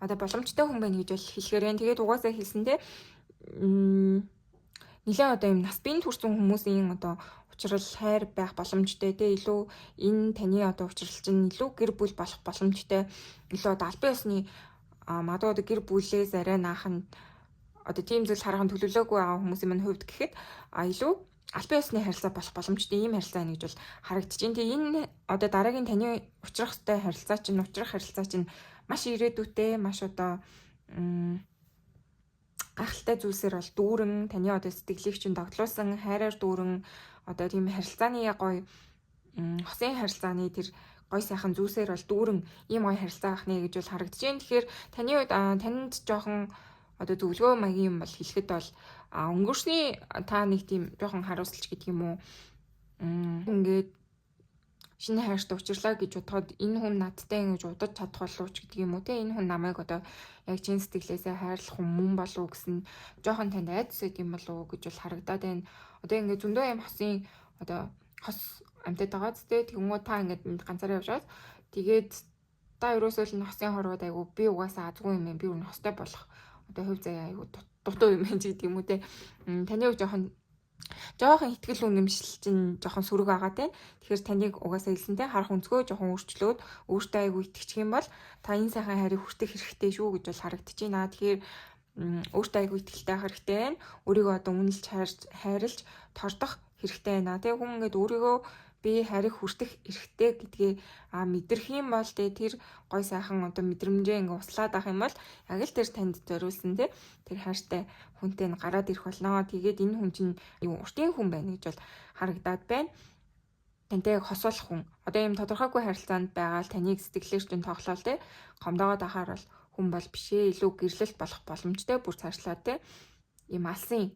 одоо боломжтой хүн байна гэж бол хэлэхээр байна. Тэгээд угаасаа хэлсэндээ нэлээд одоо юм нас биеийн төрсэн хүмүүсийн одоо учрал хайр байх боломжтой тийм илүү энэ таны одоо учрал чинь илүү гэр бүл болох боломжтой. Илүү одоо албан ёсны магадгүй одоо гэр бүлээс арай наахан одоо тийм зүйл харахын төлөвлөөгүй байгаа хүмүүсийн мань хувьд гэхэд илүү албан ёсны харилцаа болох боломжтой ийм харилцаа гэж бол харагдаж байна. Тэгээ энэ одоо дараагийн таны учрах ёстой харилцаа чинь маш ирээдүйтэй, маш одоо гахалтай зүйлсээр бол дүүрэн таны одоо сэтгэлийг чинь догтлуулсан хайраар дүүрэн одоо тийм харилцааны гоё хосын харилцааны тэр гоё сайхан зүйлсээр бол дүүрэн ийм гоё харилцаа авах нэ гэж бол харагдаж байна. Тэгэхээр таны үед танд жоохон одоо зөвлөгөө маягийн юм бол хэлэхэд бол өнгөрсний та нэг тийм жоохон харуулсалч гэдэг юм уу ингээд шинэ хайрт учрлаа гэж бодоход энэ хүн надтай ингэж удаж чадах болов ч гэдэг юм уу те энэ хүн намайг одоо яг чин сэтгэлээсээ хайрлах хүн болов уу гэсэн жоохон танд айдас байт юм болов уу гэж бол харагдаад байна. Одоо ингээд зөндөө юм хосын одоо хос амьтад байгаа зү тэгмүү та ингээд ганцаараа явж байгаа. Тэгээд та ерөөсөө л хосын хорвоод айгу би угаасаа азгүй юм би өөр нь хостой болох одоо хувь заяа айгу дутуу юм гэж гэдэг юм уу те таны жоохон итгэл үнэмшил чинь жоохон сөрөг байгаа те тэгэхээр таныг угаасаа хэлсэнтэй харах өнцгөө жоохон өөрчлөөд өөртөө айгу итгэчих юм бол та энэ сайхан хайрыг хүртэх хэрэгтэй шүү гэж бол харагдаж байна. Тэгэхээр өөртөө айгу итгэлтэй байх хэрэгтэй байна. Өөрийгөө одоо үнэлж хайрлж тордох хэрэгтэй байна. Тэгээ хүн ингээд өөрийгөө би хариг хүртэх эрхтэй гэдгээ мэдрэх юм бол тэр гой сайхан одоо мэдрэмжээ ингээ услаад авах юм бол яг л тэр танд зориулсан тэр хайртай хүнтэй нь гараад ирэх болно. Тэгээд энэ хүн чинь уртын хүн байна гэж бол харагдаад байна. Тантай яг хосуулах хүн. Одоо ийм тодорхойгүй харилцаанд байгаа л таныг сэтгэлээр чинь тоглоол гомдоогоод ахаар бол хүн бол бишээ илүү гэрлэлт болох боломжтой бүр цаашлаад ийм алсын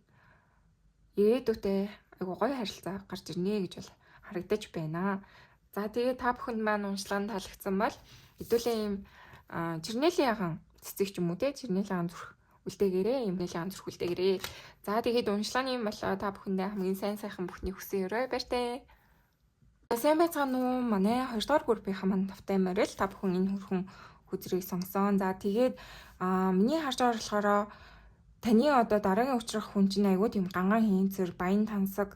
ирээдүйтэй айгу гоё харилцаа гарч ирнэ гэж бол харагдаж байна. За тэгээд та бүхэнд маань уншлага нь таалагдсан бол хэдүүлээ ийм жирнэлийн яхан цэцэг ч юм уу те жирнэлийн ан зүрх үлдээгээрээ ийм нэлийн ан зүрх үлдээгээрээ. За тэгээд уншлагын юм болоо та бүхэндээ хамгийн сайн сайхан бүхний хүсэн өрөө баяртай. Сайн байцгаана уу? Манай 2 дугаар группийн маань тавтай морил та бүхэн энэ хүрхэн хүзрийг сонгосон. За тэгээд миний харж байгаа болохоор таны одоо дараагийн учрах хүн чинь айгүй тийм ганган хийнцэр, баян тансаг,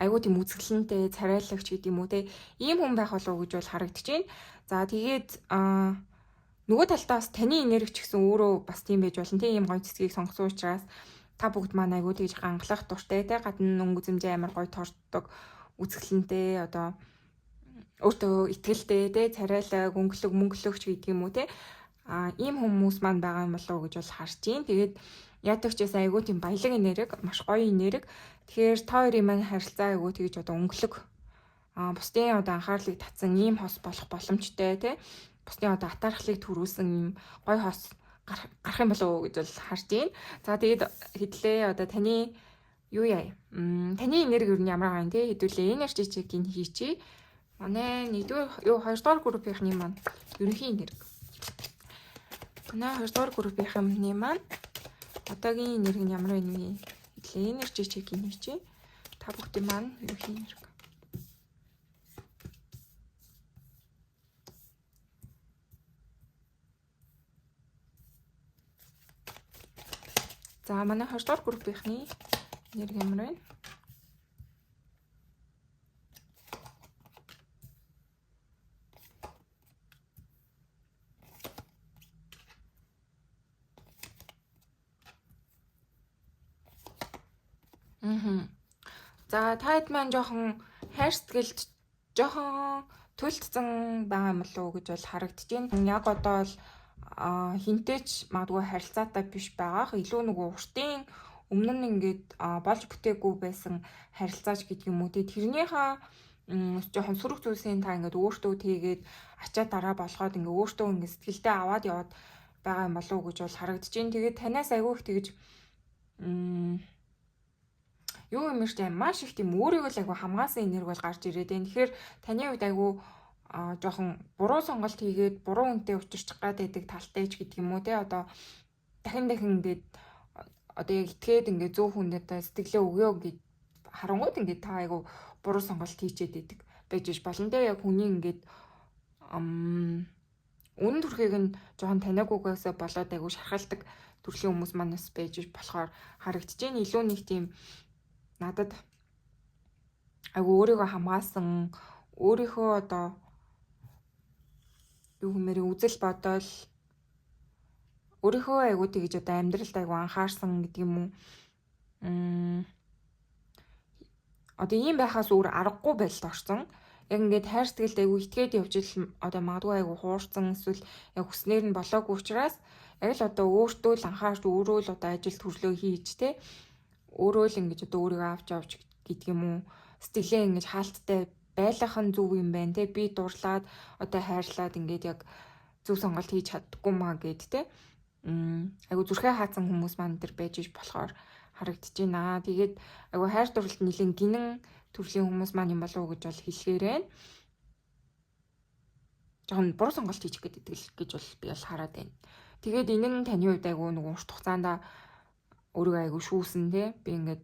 айгүй тийм үзэсгэлэнтэй, царайлагч гэдэг юм уу те. Ийм хүн байх болов уу гэж бол харагдчихээн. За тэгээд нөгөө талдаа бас таны энерги ч гэсэн өөрөө бас тийм байж болно те. Ийм гоё цэцгийг сонгосон учраас та бүгд маань айгүй тэгж гангалах дуртай те. Гадна өнгө зэмжээ амар гоё тордог, үзэсгэлэнтэй одоо өөртөө итгэлтэй те, царайлаг, мөнгөлөгч гэдэг юм уу те. Ийм хүмүүс маань байгаа юм болов уу гэж бол харж байна. Тэгээд яадаг ч гэсэн айгүй тийм баялаг энерги, маш гоё энерги. Тэгэхээр та хоёрын маань харилцаа айгүй тэгж одоо өнгөлөг. Бусдын одоо анхаарлыг татсан ийм хос болох боломжтой тий. Бусдын одоо атаархлыг төрүүлсэн ийм гоё хос гарах юм болов уу гэж бол харж байна. За тэгээд хэдлээ одоо таны юу яа? Таны энерги юу ямар байгаа юм тий? Хэдүүлээ энерги чекийг хийчихье. Манай 2 дугаар группийнхний маань ерөнхий энерги. Манай 2 дугаар группийнхний маань одоогийн энерги нь ямар байна вэ? Хэдлээ энерги чекийг хийчихье. Та бүхдийн маань ерөнхий энерги. За манай 2 дугаар группийнхний энерги ямар байна? За та хэд маань жоохон хайр сэтгэлд жоохон төлөвлөсөн байгаа юм болов уу гэж бол харагдаж байна. Яг одоо л хинтээч магадгүй харилцаатай биш байгаах илүү нөгөө уртын өмнө нь ингээд болж бүтээгүй байсан харилцаач гэдэг юм уу тий тэрнийхээ жоохон сөрөг зүйлсийн та ингээд өөртөө тийгээд ачаа дараа болгоод ингээд өөртөө ингээд сэтгэлдээ аваад яваад байгаа юм болов уу гэж бол харагдаж байна. Тэгээд танаас айгүй их тэгж юу юм шүү дээ маш их тийм өөрийгөө л айгүй хамгаалсан энерги бол гарч ирээд байна. Тэгэхээр таны хувьд айгүй жоохон буруу сонголт хийгээд буруу үнтэй учирчих гад байдаг талтай ч гэдэг юм уу те одоо дахин ингээд одоо яг итгээд ингээд зөв хүндэд сэтгэлээ өгөө гэд харангууд ингээд та айгүй буруу сонголт хийчээд байдаг байж болно те яг хүний ингээд үнэн төрхийг нь жоохон таниагүйгээс болоод айгүй шархалдаг төрлийн хүмүүс манаас байж болохоор харагдаж байна. Илүү нэг тийм надад айгүй өөрийгөө хамгаалсан өөрийнхөө одоо юу гэмээр үзэл бодол өөрийнхөө айгүй тэгж одоо амьдралд айгүй анхаарсан гэдэг юм уу одоо ийм байхаас өөр аргагүй байлд орсон. Яг ингээд хайр сэтгэлд айгүй итгээд явж ил одоо магадгүй айгүй хуурсан эсвэл яг хүснээр нь болоогүй учраас яг л одоо өөртөө л анхаарч өөрөө л одоо ажил төрлөө хийж те өөрөө л ингэж одоо өөрийгөө авч гэдэг юм уу сэтгэлээ ингэж хаалттай байлгах нь зөв юм байна те би дурлаад одоо хайрлаад ингээд яг зөв сонголт хийж чаддаггүй маа гэд те айгу зүрхээ хаацсан хүмүүс маань дээр байж иж болохоор харагдаж байна. Тэгээд айгу хайр дурлалт нэлийн гинэн төрлийн хүмүүс маань юм болов уу гэж бол хэлэхээр байна. Жохон буруу сонголт хийчих гэдэг гэж бол би бол хараад байна. Тэгээд энэ нь таны хувьд айгу нэг урт хугацаанд өөрийгөө айгу шүүсэн те би ингээд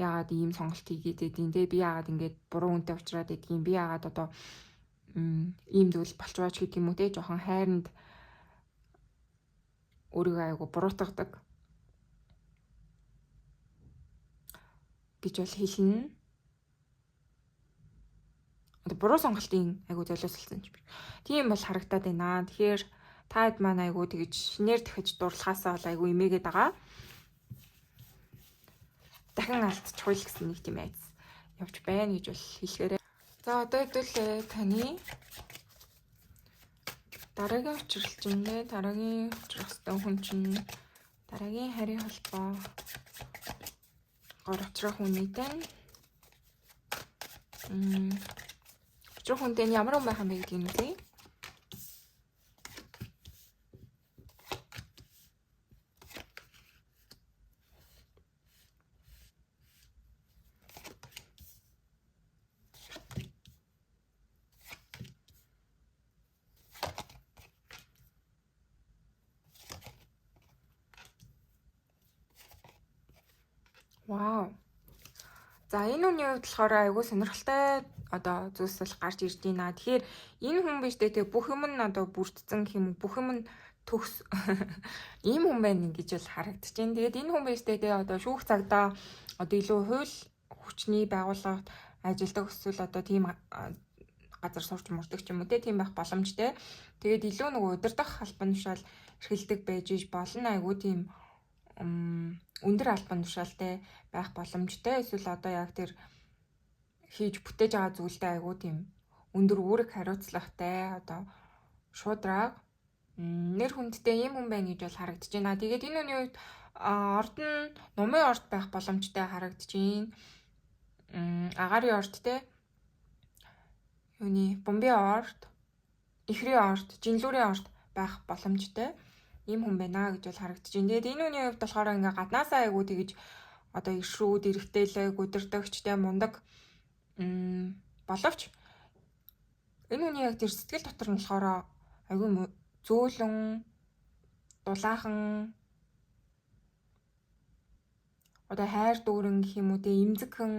яагаад ийм сонголт хийгээд байдیں۔ Тэ би яагаад ингээд буруу үнтэй уулзраад байдгийг би яагаад одоо ийм зүйл болчваач гэдэг юм уу те жоохон хайранд өөрийгөө айгу буруутгадаг гэж бол хэлнэ. Одоо буруу сонголтын айгу золиослсон ч би. Тийм бол харагдаад байна. Тэгэхээр та хэд маань айгу тэгж шинээр дахиж дурлахаасаа бол айгу эмээгээд байгаа. Дахин алдчихгүй л гэсэн нэг тийм айц явж байна гэж бол хэлэхээр. За одоо хэдүүлээ таны дараагийн учралчиндээ дараагийн учрахтай хүн чинь дараагийн харийн холбоо гор учрах хүнийтэй учрах хүнтэй ямар хүн байх юм бэ гэдгийг нүзье. Вау. За энэ хүний хувьд болохоор айгүй сонирхолтой одоо зүйлс бол гарч ирж байна. Тэгэхээр энэ хүн биш дээ тэг бүх юм нь одоо бүрдсэн гэх юм бүх юм нь төгс ийм хүн байна гэж бол харагдаж байна. Тэгээд энэ хүн биш дээ тэг одоо шүүх цагдаа одоо илүү хууль хүчний байгууллагад ажилладаг эсвэл одоо тийм газар сурч мурдаг ч юм уу тийм байх боломжтой. Тэгээд илүү нөгөө удирдах албан тушаал эрхэлдэг байж болно. Айгүй тийм өндөр албан тушаалтай байх боломжтой. Эсвэл одоо яг тэр хийж бүтээж байгаа зүйлтэй айгүй тийм өндөр үүрэг хариуцлагатай одоо шудраг нэр хүндтэй юм хүн байна гэж бол харагдаж байна. Тэгээд энэ хүний үед орд нь нумын орд байх боломжтой харагдаж байна. Агаарын орд те юуны бомбын орд, ихрийн орд, жинлүүрийн орд байх боломжтой ийм хүн байна гэж бол харагдаж байна. Тэгээд энэ хүний хувьд болохоор ингээ гаднаасаа айгуу тэгэж одоо ишрүүд, эрэгтэйлэг, удирдагчтай мундаг боловч энэ хүний яг тэр сэтгэл дотор нь болохоор айгүй зөөлөн, дулаахан одоо хайр дүүрэн гэх юм уу те эмзэгхэн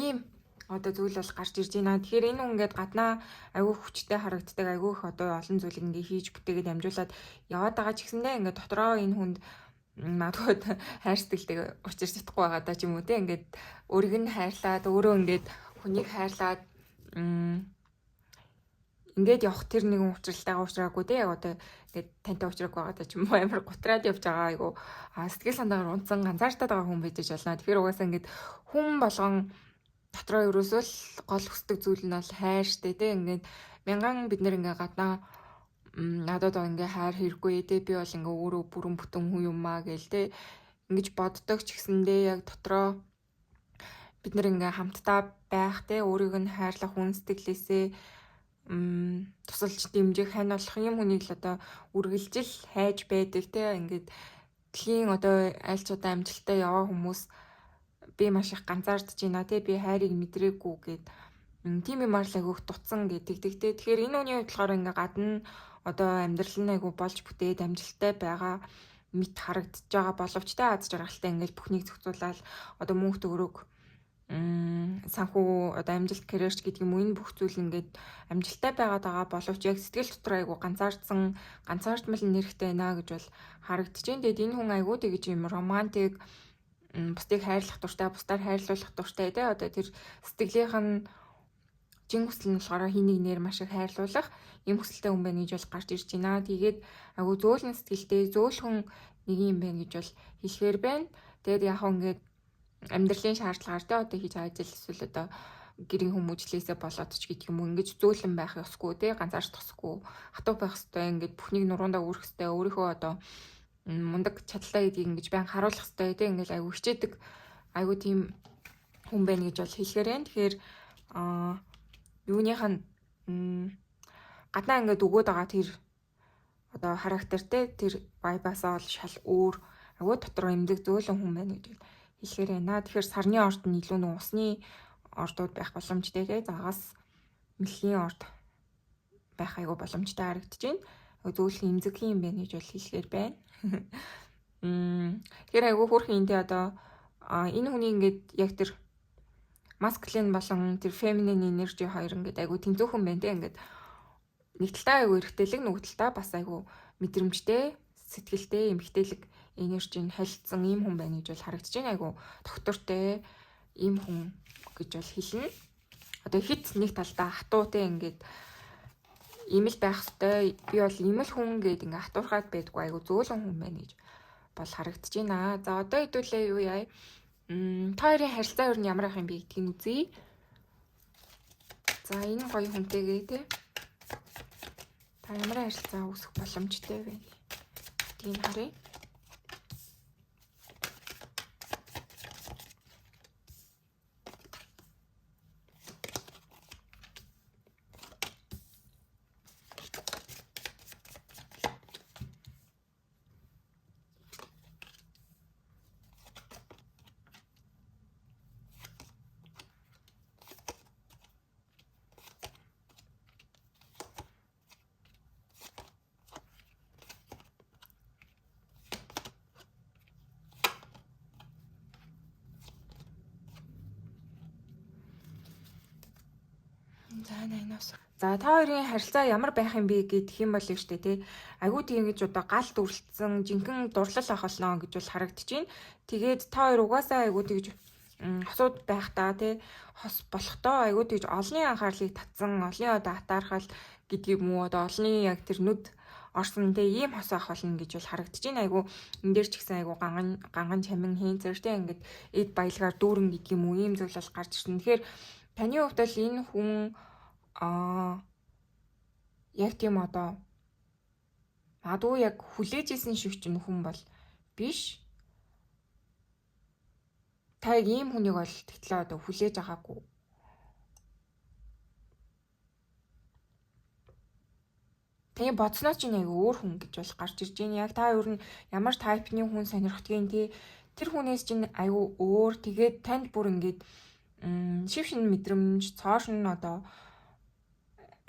ийм одоо зүйл бол гарч ирж байна. Тэгэхээр энэ хүн ингээд гаднаа айгүй хүчтэй харагддаг, айгүй их одоо олон зүйлийг ингээ хийж бүтээгээд амжуулаад яваад байгаа ч гэсэндээ ингээд дотроо энэ хүнд магадгүй хайр сэтгэлтэй учирч чадахгүй байгаа даа ч юм уу те ингээд өөрийг нь хайрлаад өөрөө ингээд хүнийг хайрлаад ингээд явах тэр нэгэн учралтайгаа уулзраагүй те одоо ингээд тантай уулзраагүй байгаа даа ч юм уу амар гутраад явж байгаа айгүй сэтгэл санаагаар унтсан ганцаардаад байгаа хүн байж болно. Тэгэхээр угаасаа ингээд хүн болгон дотроо ерөөсөө л гол хүсдэг зүйл нь бол хайр штэ те ингээд мянган бид нэр ингээ гаднаа надад ингээ хайр хэрэггүй те би бол ингээ өөрөө бүрэн бүтэн хүн юм аа гээл те ингэж боддог ч гэсэндээ яг дотроо бид нэр ингээ хамтдаа байх те өөрийг нь хайрлах хүн сэтгэлээсээ тусалж дэмжих хань болох юм хүнийг л одоо үргэлжил хайж байдаг те ингээд дэлхийн одоо айлчуудаа амжилттай яваа хүмүүс би маш их ганцаардж байна те би хайрыг мэдрээгүй гэд тийм юмар л агиух дутсан гэдэг те. Тэгэхээр энэ хүний хувьд болохоор ингээ гадна одоо амьдрал нь айгу болж бүтээд амжилттай байгаа мэд харагдаж байгаа боловч те аз жаргалтай ингээл бүхнийг зохицуулаад одоо мөнх төгрөг санхүү одоо амжилт карьерч гэдэг юм уу энэ бүх зүйл ингээд амжилттай байгаа боловч яг сэтгэл дотор айгу ганцаардмал нэрхтэй байна гэж бол харагдаж байна. Тэгэд энэ хүн айгу тэгэж юм романтик бусдыг хайрлах дуртай, бусдаар хайрлуулах дуртай те одоо тэр сэтгэлийнх нь жин хүсэл нь болохоор хэнийг нэр маш их хайрлуулах юм хүсэлтэй хүн байна гэж бол гарч ирж байна. Тэгээд айгу зөөлөн сэтгэлтэй, зөөлхөн нэг юм байна гэж бол хэлэхээр байна. Тэгээд яг ингээд амьдралын шаардлагаар те одоо хийж ажил эсвэл одоо гэрийн хүмүүжлээсээ болоод ч гэдэг юм уу ингэж зөөлөн байх ёсгүй те ганцаарч тосгүй хатуу байх ёстой ингээд бүхнийг нуруундаа үүрэх ёстой өөрийнхөө одоо мундаг чадaltaа гэдгийг ингэж байн харуулах ёстой те ингээд айгу хичээдэг айгу тийм хүн байна гэж бол хэлэхээр байна. Тэгэхээр юуных нь гаднаа ингээд өгөөд байгаа тэр одоо характертэй тэр вайбасаа бол шал өөр агуу дотор эмзэг зөөлөн хүн байна гэж хэлэхээр байна. Тэгэхээр сарны орд нь илүү нэг усны ордууд байх боломжтой те загас мөлийн орд байх айгуу боломжтой харагдаж байна. Зөөлхөн эмзэгхэн юм байна гэж бол хэлэхээр байна. Тэгэхээр айгуу хөрхэн те одоо энэ хүний ингээд яг тэр маскулин болон тэр феминин энержи хоёр ингээд айгу тэнцүүхэн байна те ингээд нэг талдаа айгу эрэгтэйлэг нөгөө талдаа бас айгу мэдрэмжтэй сэтгэлтэй эмэгтэйлэг энержи нь холилдсон ийм хүн байна гэж бол харагдаж байна. Айгу доктортой ийм хүн гэж бол хэлнэ. Одоо хит нэг талдаа хатуу те ингээд имэл байх хэвээр би бол имэл хүн гээд ингээд хатуурхаад байдгүй айгу зөөлөн хүн байна гэж бол харагдаж байна. За одоо хэдүүлээ юу яа та хоёрын харилцаа юу ямар ах юм бэ гэдгийг үзье. За энэ гоё хүнтэйгээ те. Та ямар харилцаа үүсэх боломжтой вэ гэдгийг харъя. За та хоёрын харилцаа ямар байх юм бэ гэх юм бол штэ тий. Айгуу тийм гэж одоо галт үргэлжсэн жинхэнэ дурлал ах болно гэж бол харагдчихээн. Тэгээд та хоёр угаасаа айгуу тэгж хосууд байх та тий. Хос болохдоо айгуу тэгж олонний анхаарлыг татсан, олонний одоо атаархал гэдэг юм уу одоо олонний яг тэр нүд орсон тий ийм хос ах болно гэж бол харагдчихээн. Айгуу энэ дээр ч гэсэн айгуу ганган чамин хийнцэр тий ингээд эд баялгаар дүүрэн гэдэг юм уу ийм зүйл бол гарч ирсэн. Тэгэхээр таны хувьд бол энэ хүн яг тийм одоо адуу яг хүлээж исэн шиг ч хүн бол биш. Та яг ийм хүнийг бол тэгтлээ одоо хүлээж байгаагүй. Тэгээ бодсноо ч нэг өөр хүн гэж бол гарч ирж байна. Яг та өөр нь ямар тайпны хүн сонирхдгийг тий тэр хүнээс чинь аюу өөр тэгээд танд бүр ингээд шив шин мэдрэмж цоошин одоо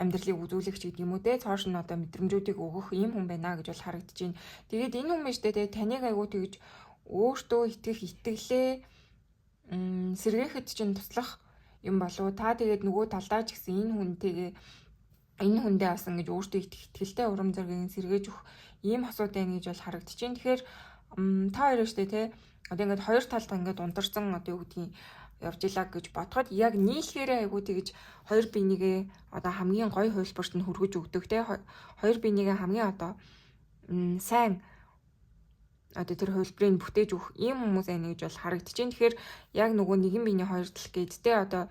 амьдралыг үзүүлэгч гэдэг юм уу те цааш нь одоо мэдрэмжүүдийг өгөх ийм хүн байна гэж бол харагдаж байна. Тэгээд энэ хүн мэжтэй те таныг айгуу тэгж өөртөө итгэх итгэлээ сэргээхэд чинь туслах юм болов та тэгээд нөгөө талдаа ч гэсэн энэ хүнтэйгээ энэ хүндээ бас ингэж өөртөө итгэх итгэлтэй урам зоригийг сэргээж өгөх ийм асуудал байна гэж бол харагдаж байна. Тэгэхээр та хоёроо штэ те одоо ингээд хоёр талд ингээд ундарсан одоо юу гэдгийг явж илаа гэж бодоход яг нийлхээрээ айгуу тэгж хоёр бинийгээ одоо хамгийн гоё хөлбөрт нь хүргэж өгдөг те хоёр бинийгээ хамгийн одоо сайн одоо тэр хөлбөрийг бүтээж өгөх ийм хүмүүс байна гэж бол харагдаж байна. Тэгэхээр яг нөгөө нэгэн биений хоёр тал гээд те одоо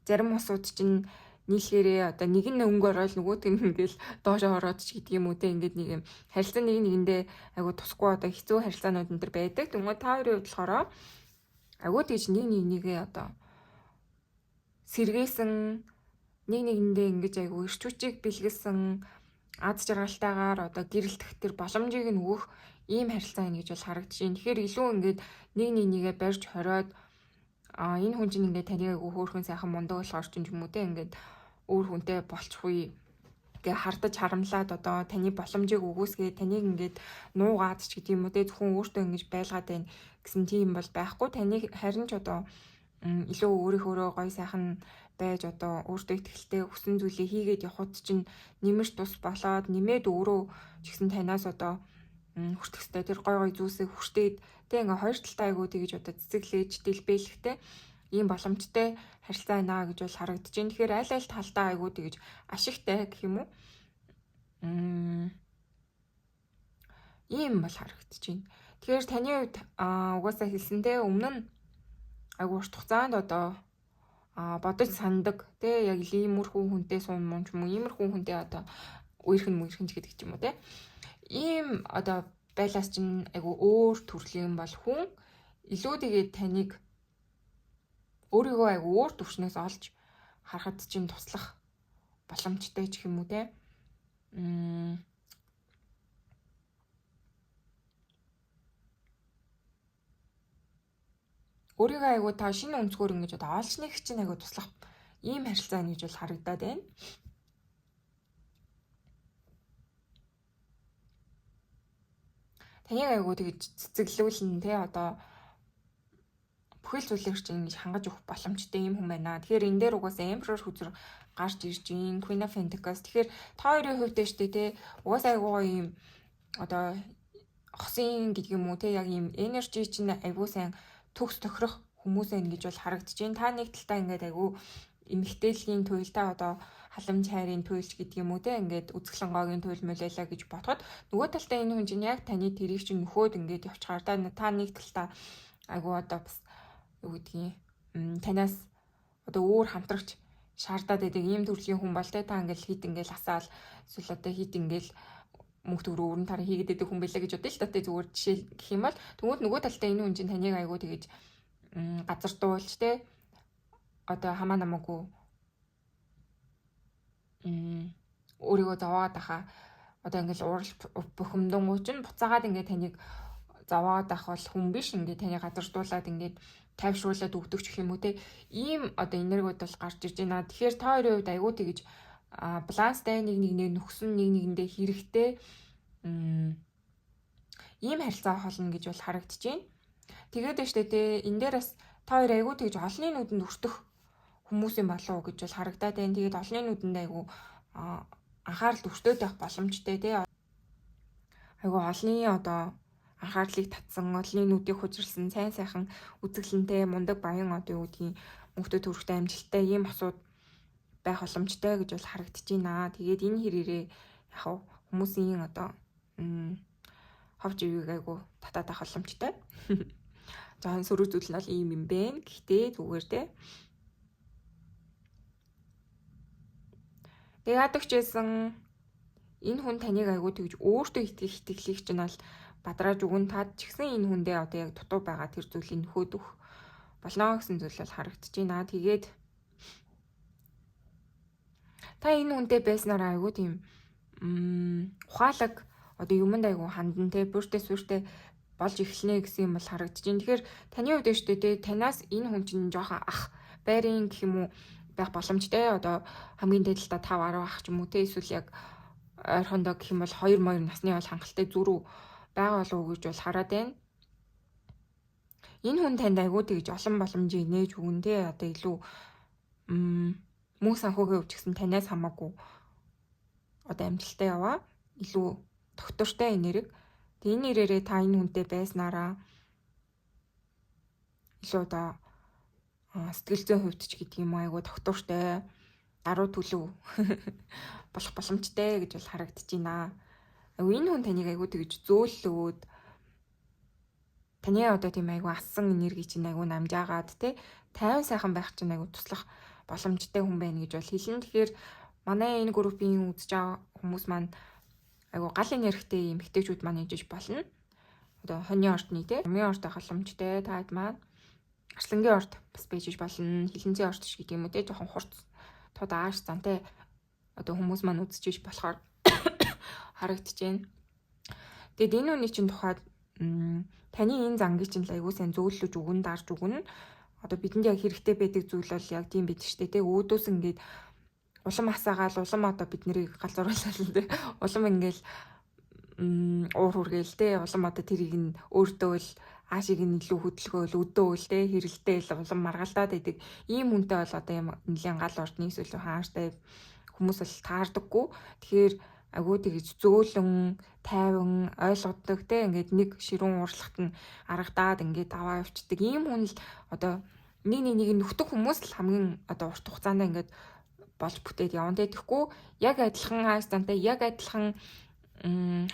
зарим усууд чинь нийлхээрээ одоо нэг нь өнгө ороод нөгөөт нь ингээл доошоо ороод ч гэдэг юм уу те ингээд нэг юм харилцаа нэг нэгэндээ айгуу тусахгүй одоо хэцүү харилцаанууд энэ төр байдаг. Тэгмээ та хоёрын хувьд болохоор агуу тэгж нэгнийгээ одоо сэргээсэн нэг нэгэндээ ингэж айгуу эрч хүчийг бэлгэлсэн аз жаргалтайгаар одоо гэрэлтэх тэр боломжийг нь өгөх ийм харилцаа байна гэж бол харагдаж байна. Тэгэхээр илүү ингээд нэг нэгнийгээ барьж хориод энэ хүн чинь ингээд таныг айгуу хөөрхөн сайхан мундаг болохоор ч юм уу те ингээд өөр хүнтэй болчихгүй гэ хардаж харамлаад одоо таны боломжийг өгөөсгээ таныг ингээд нуугаад ч гэдэг юм уу те зөвхөн өөртөө ингэж байлгаад байна гэсэн тийм бол байхгүй. Таны харин ч одоо илүү өөрийнхөө гоё сайхан байж одоо өөртөө ихтэй хүссэн зүйлээ хийгээд явхад чинь нэмэрч тус болоод нэмээд өөрөө ч гэсэн танаас одоо хүртэхтэй тэр гоё зүйлсийг хүртээд тэг ингээ хоёр талтай айгуу тэгж одоо цэцэглээж дэлбэлэхтэй ийм боломжтой харилцаа байна гэж бол харагдаж байна. Тэгэхээр аль аль талдаа айгуу тэгж ашигтай гэх юм уу ийм бол харагдаж байна. Тэгэхээр таны хувьд угаасаа хэлсэнтэй өмнө нь айгуу урт хугацаанд одоо бодож сандаг те яг иймэрхүү хүнтэй суун мөн ч юм уу иймэрхүү хүнтэй одоо үерхэн мөрхэнж гэдэг ч юм уу те ийм одоо байлаас чинь айгуу өөр төрлийн бол хүн илүү тэгээд таныг өөрийгөө айгуу өөр төвшнөөс олж харахад чинь туслах боломжтой ч юм уу те өөрийгөө айгуу та шинэ өнцгөр ингэж одоо олж нэг чинь айгуу туслах ийм харилцаа гэж бол харагдаад байна. Таныг айгуу тэгж цэцэглүүлэн те одоо бүхэл зүйлийг чинь ингэж хангаж өгөх боломжтой юм хүн байна. Тэгэхээр энэ дээр угаасаа Emperor хүзэр гарч ирж гин Queen of Pentacles. Тэгэхээр та хоёрын хувьд штэ те угаасаа айгуу ийм одоо хосын гэдэг юм уу те яг ийм energy чинь айгуу сайн төгс тохирох хүмүүс байна гэж бол харагдаж байна. Та нэг талтаа ингээд айгуу эмгтээлийн туйлдаа одоо халамж хайрын туйлч гэдэг юм уу те ингээд үзэсгэлэнгоогийн туйл мөлөөлөө гэж бодоход нөгөө талдаа энэ хүн чинь яг таны тэрийг чинь нөхөөд ингээд явчихаар та нэг талтаа айгуу одоо бас юу гэдгийг танаас одоо өөр хамтрагч шаардаад байдаг ийм төрлийн хүн бол те та ингээд хит ингээд асаал эсвэл одоо хит ингээд мөнгө төгрөг өрн тараа хийгээд байдаг хүн байлаа гэж бодъё л та зүгээр жишээ гэх юм бол тэгвэл нөгөө талдаа энэ хүн чинь таныг айгуу тэгэж газар дуулж те одоо хамаа намаагүй өөрийгөө зовоод байхаа одоо ингээд уурал бухимдангуй чинь буцаагаад ингээд таныг зовоод байх бол хүн биш ингээд таны газардуулаад ингээд тайвшруулад өгдөг ч юм уу те ийм одоо энергиуд бол гарч ирж байна. Тэгэхээр та хоёрын хувьд айгуу тэгэж баланстай нэг нэгнээ нөхсөн нэг нэгэндээ хэрэгтэй ийм харилцаа холно гэж бол харагдаж байна. Тэгээд штэ те энэ дээр бас та хоёр айгуу тэгж олонний нүдэнд өртөх хүмүүсийн болов уу гэж бол харагдаад байна. Тэгээд олонний нүдэнд айгу анхаарал төвчтэй байх боломжтой тий. Айгу олонний одоо анхаарлыг татсан, олонний нүдийг хужирсан, сайн сайхан үзэсгэлэнтэй, мундаг баян одоо юу гэдгийг мөнхөд төрхтэй амжилттай ийм босууд байх боломжтой гэж бол харагдаж байна. Тэгээд энэ хэрээрээ яг хүмүүсийн одоо ховж ивийг айгу татаад авах боломжтой. За сөрөг зүйл нь бол ийм юм бэ. Гэхдээ зүгээр те. Тэгээд ядагчсэн энэ хүн таныг айгу тэгж өөртөө итгэлийг чинь бол бадрааж өгөн таад ч гэсэн энэ хүндээ одоо яг дутуу байгаа тэр зүйлийг нөхөд өгөх болно гэсэн зүйл бол харагдаж байна. Тэгээд та энэ хүнтэй байснараа айгу тийм ухаалаг одоо юмд айгу хандан те бүртээ сүртээ болж эхлэнэ гэсэн юм бол харагдаж байна. Тэгэхээр таны хувьд шүү дээ танаас энэ хүн чинь жоохон ах байрын гэх юм уу байх боломжтой. Одоо хамгийн дээд талдаа 5 10 ах ч юм уу те эсвэл яг ойрхондоо гэх юм бол 2 моёр насны бол хангалттай зүрүү байгаа болов уу гэж бол хараад байна. Энэ хүн танд айгуу тэгж олон боломжийг нээж өгөн те одоо илүү мөн санхүүгийн өвч гэсэн танаас хамаагүй одоо амжилттай яваа. Илүү тогтвортой энерги. Тэгээ энэ нэрээрээ та энэ хүнтэй байснараа илүү одоо сэтгэл зүйн хувьд ч гэдэг юм айгуу тогтвортой даруй төлөв болох боломжтой гэж бол харагдаж байна. Энэ хүн таныг айгуу тэгж зөөлөөд таны одоо тийм айгуу ассан энерги чинь айгуу намжаагаад те тайван сайхан байх чинь айгуу туслах боломжтой хүн байна гэж бол хэлнэ. Тэгэхээр манай энэ группийн үзэж байгаа хүмүүс маань айгуу гал энергитэй эмэгтэйчүүд маань ижиж болно. Одоо хоньны ордны те хамгийн орд байх боломжтой таад маань арслангийн орд бас бийж болно. Хилэнцгийн орд ч гэдэг юм уу те жоохон хурц тод ааш зан те одоо хүмүүс маань үзэж болохоор харагдаж байна. Тэгэд энэ үний чинь тухайд таны энэ зангийг чинь айгуу сайн зөөлөж өгөн дарж өгнө. Одоо бидэнд яг хэрэгтэй байдаг зүйл бол яг тийм бид штэ те өөдөөс ингээд улам асаагаал улам одоо бид нарыг галзууруулсан те улам ингээл уур хүргээл те улам одоо тэрийг нь өөртөө л аашиг нь илүү хөдөлгөөл өдөөл те хэрэлдээл улам маргалдаад байдаг. Ийм хүнтэй бол одоо юм нэлийн гал ордны эсвэл хааштай хүмүүс бол таардаггүй. Тэгэхээр агуу тэгж зөөлөн, тайван, ойлгодог те ингээд нэг ширүүн уурлагт нь аргадаад ингээд аваа явцдаг. Ийм хүн л одоо нэг нөхдөг хүмүүс л хамгийн одоо урт хугацаанд ингээд болж бүтээд явна те. Тэгэхгүй яг адилхан хайстантай, яг адилхан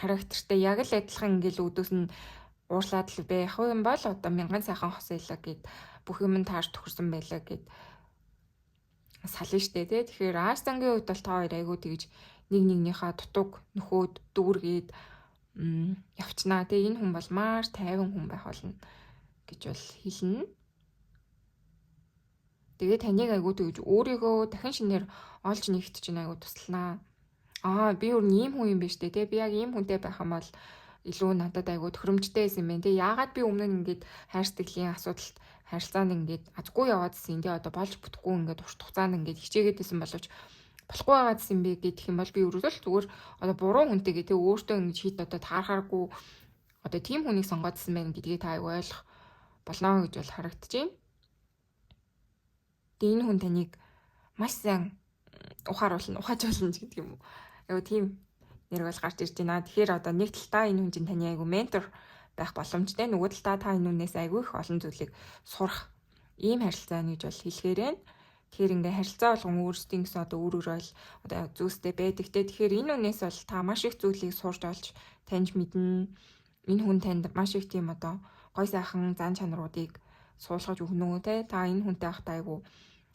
характертай, яг л адилхан ингээд өдөөс нь уурлаад л байх юм бол одоо мянган сайхан хос байлаа гэд бүх юм таарч төхөрсөн байлаа гэд сална штэ те. Тэгэхээр Астангийн хувьд бол та хоёр айгуу тэгж нэг нэгнийхээ дутуг нөхөөд дүүргээд явцнаа те. Энэ хүн бол маш тайван хүн байх болно гэж бол хэлнэ. Тэгээ таныг айгуу тэгж өөрийгөө дахин шинээр олж нэгт чинь айгуу тусланаа. Би өөр ийм хүн юм биш те. Би яг ийм хүнтэй байх юм бол илүү надад айгуу төхөөрөмжтэй байсан юм байна те. Яагаад би өмнө нь ингээд хайрцаглийн асуудалд харилцаанд ингээд азгүй яваадсэн те. Одоо болж бүтэхгүй ингээд урт хугацаанд ингээд хичээгээдсэн боловч болохгүй байгаадсэн юм бэ гэх юм бол би өөрөөсөө зүгээр одоо буруу хүнтэйгээ те өөртөө ингэж хит одоо таархааргүй одоо тийм хүнийг сонгоодсэн байна гэдгийг та айгуу ойлгох болно гэж бол харагдаж байна. Тэгээ энэ хүн таныг маш сайн ухааруулна, ухааж болно гэдэг юм уу. Айгуу тийм нэр бол гарч ирж байна. Тэгэхээр одоо нэг талдаа энэ хүн чинь таны айгуу ментор байх боломжтой. Нөгөө талдаа та энэ хүнээс айгуу их олон зүйлийг сурах ийм харилцаа гэж бол хэлэхээр байна. Тэгэхээр ингээ харилцаа болгон өөрсдийн гэсэн одоо өөрөөр бол одоо зүйлстэй байдаг те. Тэгэхээр энэ хүнээс бол та маш их зүйлийг сурч олж таньж мэднэ. Энэ хүн танд маш их тийм одоо гой сайхан зан чанаруудыг суулгаж өгнө үү те. Та энэ хүнтэй байхдаа айгуу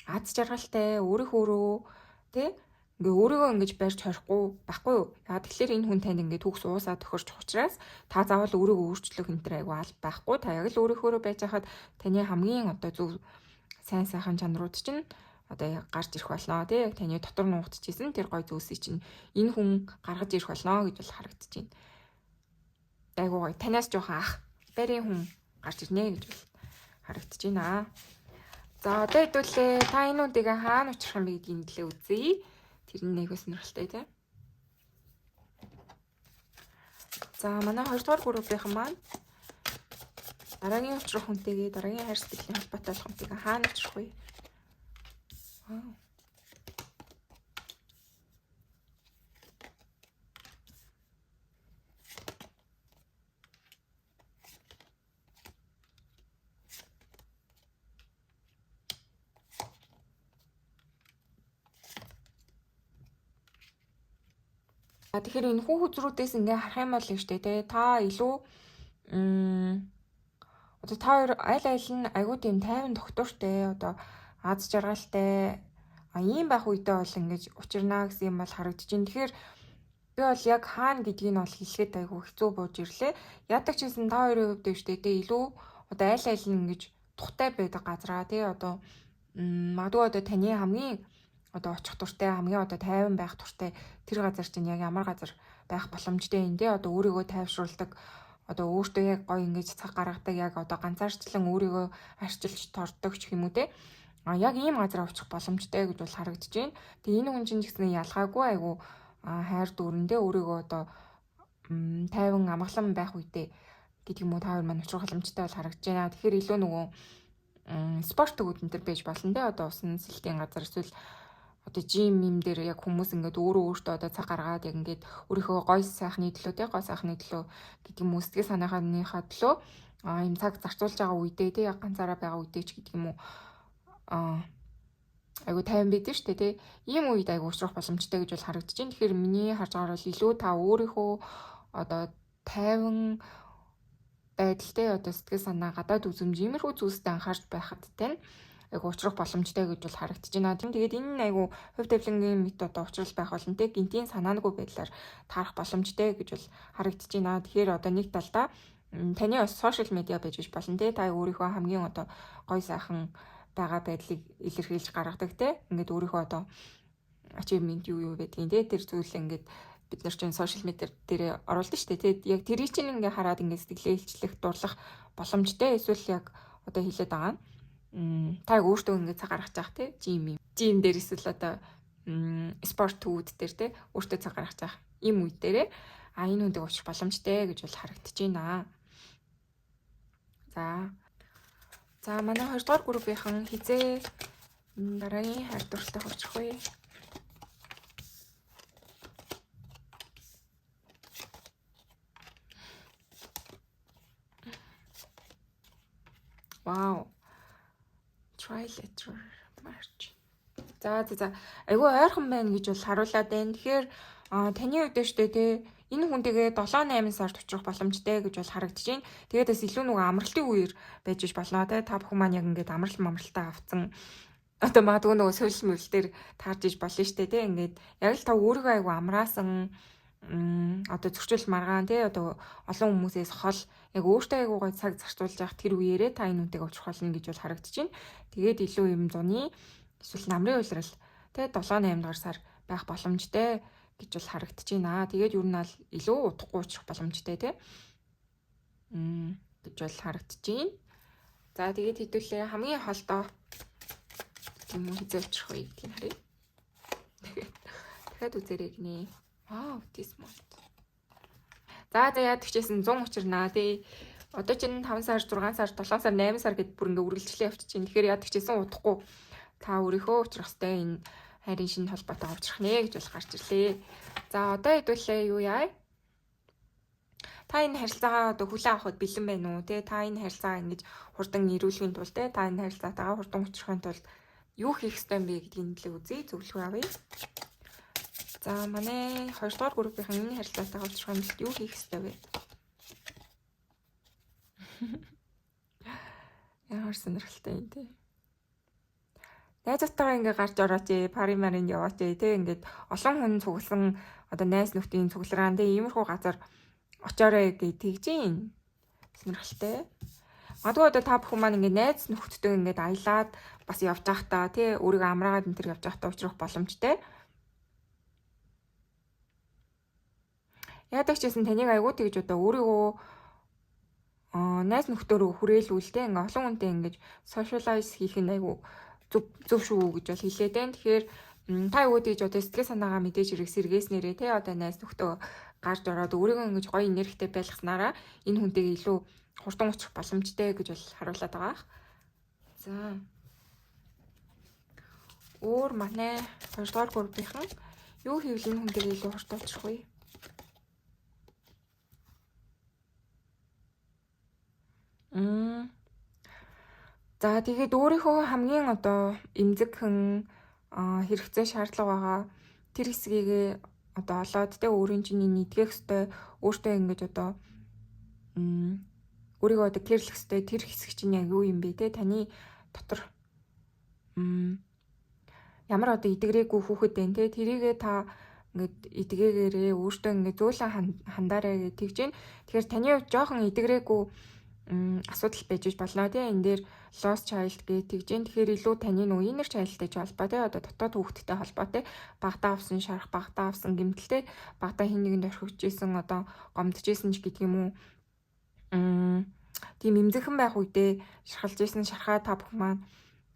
аз жаргалтай, өөрийнхөө те ингээ өөрийгөө ингэж барьж хорихгүй байхгүй юу? Яа тэгэхээр энэ хүн танд ингээ төгс уусаа тохирч учраас та заавал өөрийгөө өөрчлөх энэ төр айгуу аль байхгүй. Та яг л өөрийнхөө байж хахад таны хамгийн одоо зөв сайн сайхан чанарууд чинь одоо яг гарч ирэх болно тий. Яг таны дотор нуугдчихсэн тэр гой зүйлсийг чинь энэ хүн гаргаж ирэх болно гэж бол харагдаж байна. Айгуу гой танаас жоохон ах барийн хүн гарч ирнэ гэж бол харагдаж байна. За одоо хэдүүлээ та энэ үнийг хаана очих юм бэ гэдгийг нэлээ үзье. Тэр нь нэг сонирхолтой тий. За манай 2 дугаар группийнхан маань дараагийн учрах хүнтэйгээ дараагийн хайр сэтгэлийн холбоотой болох хүнтэйгээ хаана очих вэ? Тэгэхээр энэ хүү хүзрүүдээс ингээ харах юм бол штэ тий та илүү одоо та хоёр аль нь айгүй тийм тайван доктортой одоо аз жаргалтай ийм байх үедээ бол ингэж учирнаа гэсэн юм бол харагдаж байна. Тэгэхээр би бол яг хаана гэдгийг нь бол хэлэхэд айгүй хэцүү бууж ирлээ. Яадаг ч гэсэн та хоёрын хувьд штэ тий илүү одоо аль нь ингэж тухтай байдаг газараа тий одоо магадгүй одоо таны хамгийн одоо очих туртай хамгийн одоо тайван байх туртай тэр газар чинь яг ямар газар байх боломжтой юм те одоо өөрийгөө тайвшруулдаг одоо өөртөө яг гоё ингэж цаг гаргадаг яг одоо ганцаарчлан өөрийгөө арчилж тордог ч юм уу те яг ийм газар очих боломжтой гэж бол харагдаж байна. Тэгээ энэ хүн чинь гэсэн ялгаагүй айгу хайр дүүрэндээ өөрийгөө одоо тайван амгалан байх үедээ гэдэг юм уу та хоёр маань очих боломжтой бол харагдаж байна. Тэгэхээр илүү нөгөө спорт төгөөд энэ төр байж болно те одоо усан сэлтийн газар эсвэл одоо жим юм дээр яг хүмүүс ингээд өөртөө одоо цаг гаргаад яг ингээд өөрийнхөө гой сайхны төлөө те гой сайхны төлөө гэдэг юм уу сэтгэл санааныхаа төлөө юм цаг зарцуулж байгаа үедээ те яг ганцаараа байгаа үедээ ч гэдэг юм уу айгу тайван байдэн штэ те ийм үед айгу уучрах боломжтой гэж бол харагдаж байна. Тэгэхээр миний харж байгаа бол илүү та өөрийнхөө одоо тайван байдалтай одоо сэтгэл санаа гадаад үзмж иймэрхүү зүйлстэй анхаарч байхад тань айгу уучрах боломжтой гэж бол харагдаж байна. Тэгээд энэ нь айгу хувь тавилангийн мэт одоо уучрал байх болно те гинтийн санаагүй байдлаар таарах боломжтой гэж бол харагдаж байна. Тэгэхээр одоо нэг талдаа таны бас сошиал медиа байж болно те та өөрийнхөө хамгийн одоо гой сайхан байгаа байдлыг илэрхийлж гаргадаг те ингээд өөрийнхөө одоо achievement юу байдгийг те тэр зүйл ингээд бид нар чинь сошиал медиа дээр оруулдаг шүү дээ те яг тэрийг чинь ингээд хараад ингээд сэтгэлээ илчлэх дурлах боломжтой эсвэл яг одоо хэлээд байгаа нь та өөртөө ингээд цаг гаргаж явах те жим дээр эсвэл одоо спорт төвүүд дээр те өөртөө цаг гаргаж явах ийм үе дээрээ энэ үндэ очих боломжтой гэж бол харагдаж байна. За манай 2 дугаар группийнхан хизээ дараагийн хайр дурлалтай очих вэ? Вау. Trilateral march. За айгүй ойрхон байна гэж бол харуулад байна. Тэгэхээр таны хувьд штэ те энэ хүнтэйгээ 7-8 сард очих боломжтой гэж бол харагдаж байна. Тэгээд бас илүү нөгөө амралтын үеэр байж болно те та бүхэн маань яг ингээд амралтаа авцсан одоо магадгүй нөгөө сошиал медиа дээр таарж иж болно штэ те ингээд яг л та өөрийгөө айгүй амраасан одоо зөрчил маргаан те одоо олон хүмүүсээс хол яг өөртөө айгүй гой цаг зарцуулж явах тэр үеэрээ та энэ үнтэйг очих болно гэж бол харагдаж байна. Тэгээд илүү юм зуны эсвэл намрын улирал те 7-8 дугаар сар байх боломжтой гэж бол харагдаж байна. Тэгээд юу нь илүү утгагүй очих боломжтой те гэж бол харагдаж байна. За тэгээд хэдүүлээ хамгийн холдоо юм хизээ очих вэ гэдгийг харъя. Дахиад үзээрэй гинэ. This month. За яадаг ч гэсэн 100 учирнаа тий. Одоо чинь 5 сар, 6 сар, 7 сар, 8 сар гэд бүр ингээ үргэлжлээ явчих чинь. Тэгэхээр яадаг ч гэсэн удахгүй та өөрийнхөө учрах хэвээр энэ хайрын шинэ холбоотой авчрах нэ гэж бол гарч ирлээ. За одоо хэдүүлээ юу яа? Та энэ харилцаагаа одоо хүлээн авахд бэлэн байна уу? Тэ та энэ харилцаагаа ингэж хурдан нэрүүлэхийн тулд та энэ харилцаатайгаа хурдан учрахын тулд юу хийх ёстой юм бэ гэдгийг нэлээд үзье, зөвлөгөө авъя. За манай 2 дугаар группийнхан энэ харилцаатайгаа учрахын тулд юу хийх ёстой вэ? Ямар сонирхолтой юм те. Найзтайгаа ингээ гарч орооч, пари марин яваач те ингээд олон хүн цугласан одоо найз нөхдийн цуглараан те иймэрхүү газар очоорой гэж тэгжин. Сонирхолтой. Магадгүй одоо та бүхэн маань ингээ найз нөхдтэй ингээд аялаад бас явж байхдаа тий өөрийгөө амраагаад энэ төр явж байхдаа учрах боломжтой. Яадаг ч гэсэн таныг айгуу тэгж одоо өөрийгөө найз нөхдөөрөө хүрээлүүлтэй ингээ олон хүнтэй ингэж socialize хийх нь айгуу зөв шүү гэж бол хэлээд байна. Тэгэхээр та айгуу тэгж одоо сэтгэл санаагаа мэдээж хэрэг сэргээснээрээ тий одоо найз нөхдөө гарч ороод өөрийгөө ингэж гоё энергитэй байлгаснараа энэ хүнтэйгээ илүү хурдан очих боломжтой гэж бол харуулад байгаа. За. Өөр манай 2 дугаар группийнхан юу хийвэл хүн дээр илүү хорт очих вэ? За тэгээд өөрийнхөө хамгийн одоо эмзэгхэн хэрэгцээ шаардлага байгаа тэр хэсгийг одоо олоод тэ өөрийн чинь нэгтгэх хэвээр өөртөө ингэж одоо өөрийгөө одоо кэрлэх хэвээр тэр хэсэг чинь яг юу юм бэ те таны дотор ямар одоо идэгрээгүй хүүхэд байна те тэрийгээ та ингээд идэгээрээ өөртөө ингээд зөөлөн хандаарэ гэж тэгж гин. Тэгэхээр таны хувьд жоохон идэгрээгүй асуудал байж болно тий энэ дээр lost child гэж тэгж जैन тэгэхээр илүү таны нөө inner childтэй ч холбоотой одоо дотоод хүүхэдтэй холбоотой багтаа авсан шарах багтаа авсан гэмтэлтэй багтаа хин нэгэнд орхиж исэн одоо гомдож исэн ч гэдэг юм уу тийм эмзэгхэн байх үедээ шархалж исэн шархаа та бүх маань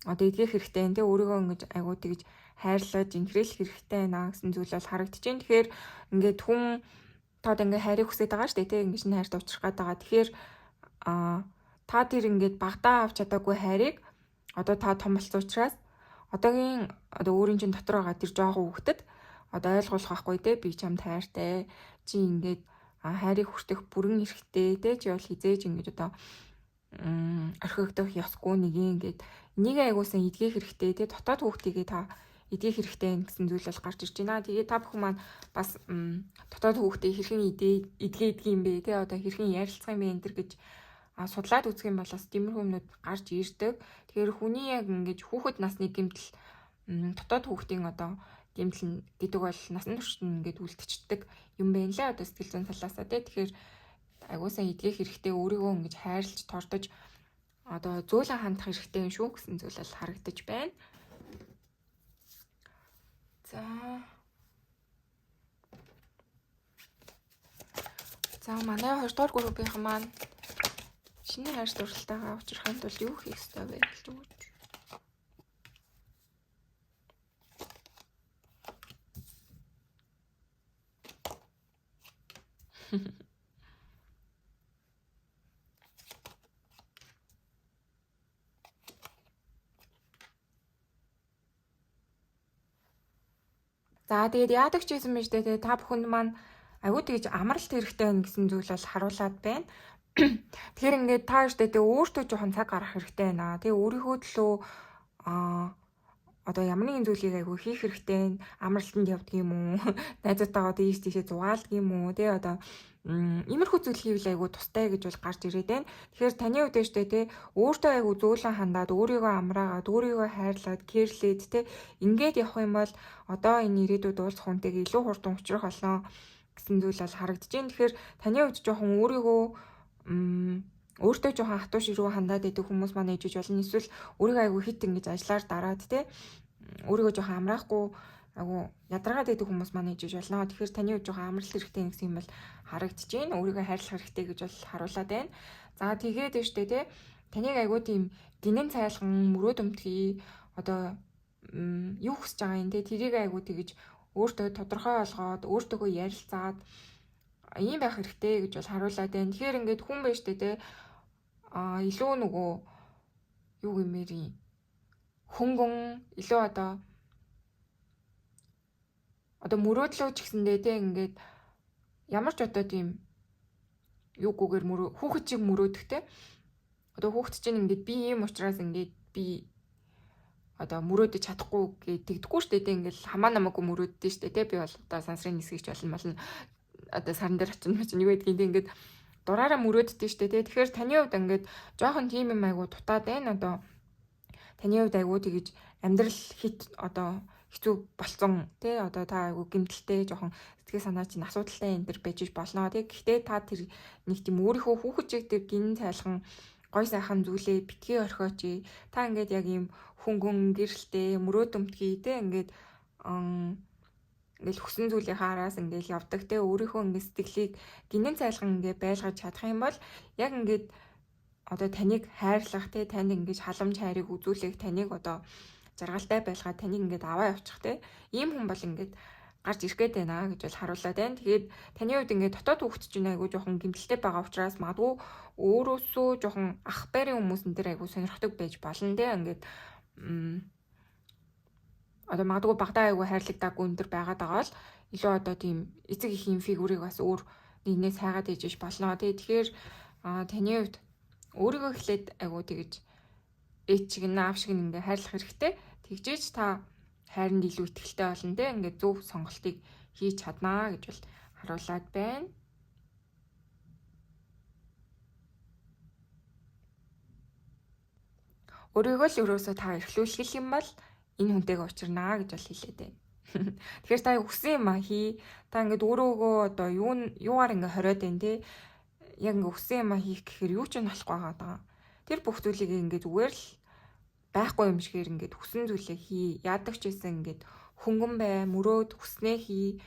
одоо эдгэх хэрэгтэй энэ тий өөрийгөө ингэж айгуу тэгж хайрлаж инхрээл хэрэгтэй байна гэсэн зүйл бол харагдаж байна тэгэхээр ингээд хүн тод ингээд хайрыг хүсэж байгаа шүү дээ тий ингэж хайрт уучрах гээд байгаа тэгэхээр та тэр ингээд багтаа авч чадаагүй хайрыг одоо та том болсон учраас одоогийн одоо өөрийн чинь дотор байгаа тэр жоохон хүүхдэд одоо ойлгуулах байхгүй те би чамд хайртай чи ингээд хайрыг хүртэх бүрэн эрхтэй те чи бол хизээж ингэж одоо орхигдох ёсгүй нэг ингээд энийг айгуусан эдгэх хэрэгтэй те дотоод хүүхдийгээ та эдгэх хэрэгтэй гэсэн зүйл бол гарч ирж байна. Тэгээ та бүхэн маань бас дотоод хүүхдээ хэрхэн эдгээд юм бэ те одоо хэрхэн ярилцах юм бэ энэ төр гэж судлаад үзэх юм бол бас тиймэрхүү юмнууд гарч ирдэг. Тэгэхээр хүний яг ингэж хүүхэд насны гэмтэл дотоод хүүхдийн одоо гэмтэл гэдэг бол насан туршид ингээд үлдчихдэг юм байна лээ одоо сэтгэл зүйн талаасаа тий. Тэгэхээр агуусаа эдгэх хэрэгтэй өөрийгөө ингэж хайрлаж тордож одоо зөөлөн хандах хэрэгтэй юм шүү гэсэн зүйл бол харагдаж байна. За манай 2 дугаар группийнхан маань шинэ хайр дурлалтайгаа учрахын тулд юу хийх ёстой вэ гэж өгөөч. За тэгээд яадаг ч юм биш дээ та бүхэнд маань аюу тэгж амралт хэрэгтэй байна гэсэн зүйл бол харуулад байна. Тэгэхээр ингээд та өөртөө өөртөө жоохон цаг гаргах хэрэгтэй байна. Тэгээ өөрийнхөө төлөө одоо ямар нэгэн зүйлийг айгүй хийх хэрэгтэй. Амралтанд явдаг юм уу? Найзуудтайгаа дээш тийшээ зугаалдаг юм уу? Тэгээ одоо иймэрхүү зүйл хийвэл айгүй тустай гэж бол гарч ирээд байна. Тэгэхээр таны хувьд өштэй те өөртөө айгүй зөөлөн хандаад өөрийгөө амраагаад өөрийгөө хайрлаад кэрлээд те ингээд явах юм бол одоо энэ ирээдүйд уулзах хүнтэйгээ илүү хурдан уулзрах болно гэсэн зүйл бол харагдаж байна. Тэгэхээр таны хувьд жоохон өөрийгөө өөртөө жоохон хатуу ширүү хандаад идэх хүмүүс маань ээжж болно. Эсвэл өөрийгөө айгүй хит ингэж ажиллаар дараад те өөрийгөө жоохон амраахгүй айгүй ядаргаад идэх хүмүүс маань ээжж болно. Тэгэхээр таны хувьд жоохон амралт хэрэгтэй гэсэн юм бол харагдаж байна. Өөрийгөө хайрлах хэрэгтэй гэж бол харуулад байна. За тэгээд өштэй те таныг айгүй тийм гинэн цайлган мөрөөд өмтгий одоо юу хүсэж байгаа юм те тэрийг айгүй тэгэж өөртөө тодорхой олгоод өөртөөгөө ярилцаад ийм байх хэрэгтэй гэж бол харуулад байна. Тэгэхээр ингээд хүн байж тээ те илүү нөгөө юу гэмээр хөнгөн илүү одоо мөрөөдлөө ч гэсэндээ те ингээд ямар ч одоо тийм юугүйгээр хүүхэд чиг мөрөөдөх те одоо хүүхэд чинь ингээд би ийм учраас ингээд би одоо мөрөөдөж чадахгүй гэдэгдэхгүй шүү дээ. Ингээл хамаа намаагүй мөрөөддөө шүү дээ. Тэ би бол одоо сансрын нисгийч болно. Одоо сарн дээр очино юу гэдгийг ингээд дураараа мөрөөддөө шүү дээ. Тэгэхээр таны хувьд ингээд жоохон тийм юм айгу дутаад байна. Одоо таны хувьд айгу тэгэж амьдрал хит одоо хэцүү болцсон тий одоо та айгу гэмтэлтэй жоохон сэтгэл санаа чинь асуудалтай энэ төр байж болно. Тий гэхдээ та тэр нэг тийм өөрийнхөө хүүхэд чигтэй гин цайлхан гой сайхан зүйлээ битгий орхиоч. Та ингээд яг ийм хөнгөн гэрэлтэй мөрөөд өмтгий те ингээд ингээл хүссэн зүйлийнхээ араас ингээл явдаг те өөрийнхөө ингээд сэтгэлийг гинэн цайлган ингээд байлгаж чадах юм бол яг ингээд одоо таныг хайрлах те танд ингээд халамж хайрыг үзүүлэх таныг одоо жаргалтай байлгаад таныг ингээд аваа явуучих те ийм хүн бол ингээд гарч ирэх гээд байна гэж бол харуулад байна. Тэгээд таны хувьд ингээд дотоод хүүхэд чинь айгу жоохон гэмтэлтэй байгаа учраас магадгүй өөрөөсөө жоохон ах байрын хүмүүс энэ төр айгу сонирхдаг байж болно те ингээд одоо магадгүй багтаа айгүй хайрлагдаагүй өндөр байгаад байгаа бол илүү одоо тийм эцэг эхийн фигурыг бас өөр нэгнээс хайгаад ижиж болно. Тэгэхээр таны хувьд өөрийгөө эхлээд айгүй тэгэж ээж шиг наав шиг ингээ хайрлах хэрэгтэй. Тэгжээж та хайранд илүү ихтэй болно те. Ингээ зөв сонголтыг хийж чаднаа гэж бол харуулад байна. Өөрийгөө л өрөөсөө та эрхлүүлэх юм бол энэ хүнтэйгээ учирнаа гэж бол хэлээд байна. Тэгэхээр та хүссэн юм хий. Та ингээд өөрөөгөө одоо юугаар ингээ хориод байна те. Яг ингээ хүссэн юм хийх гэхээр юу ч нь болохгүй байгаа. Тэр бүх зүйлийг ингээ зүгээр л байхгүй юм шигээр ингээд хүсэн зүйлээ хий. Яадаг ч гэсэн ингээд хөнгөн бай, мөрөөд хүснээ хий.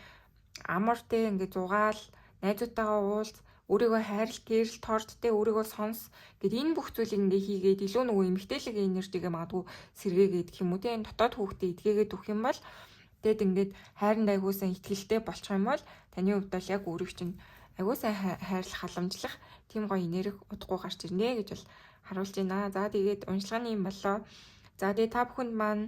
Амартай ингээд зугаал, найзуудтайгаа уулз, өөрийгөө хайрлах, гэрэл тордтэй өөрийгөө сонс гэд энэ бүх зүйлийг ингээ хийгээд илүү нөгөө эмгтээлэг энержигээ магадгүй сэргээгээд гэх юм уу те. Энэ дотоод хүүхдээ идгээгээд өгөх юм бол тэгэд ингээд хайранд айгуусан ихтгэлтэй болчих юм бол таны хувьд бол яг өөрийг чинь айгуусан хайрлах, халамжлах тийм гоё энерги удахгүй гарч ирнэ гэж бол харуулж байна. За тэгээд уншлагын юм болоо. За тэгээд та бүхэнд маань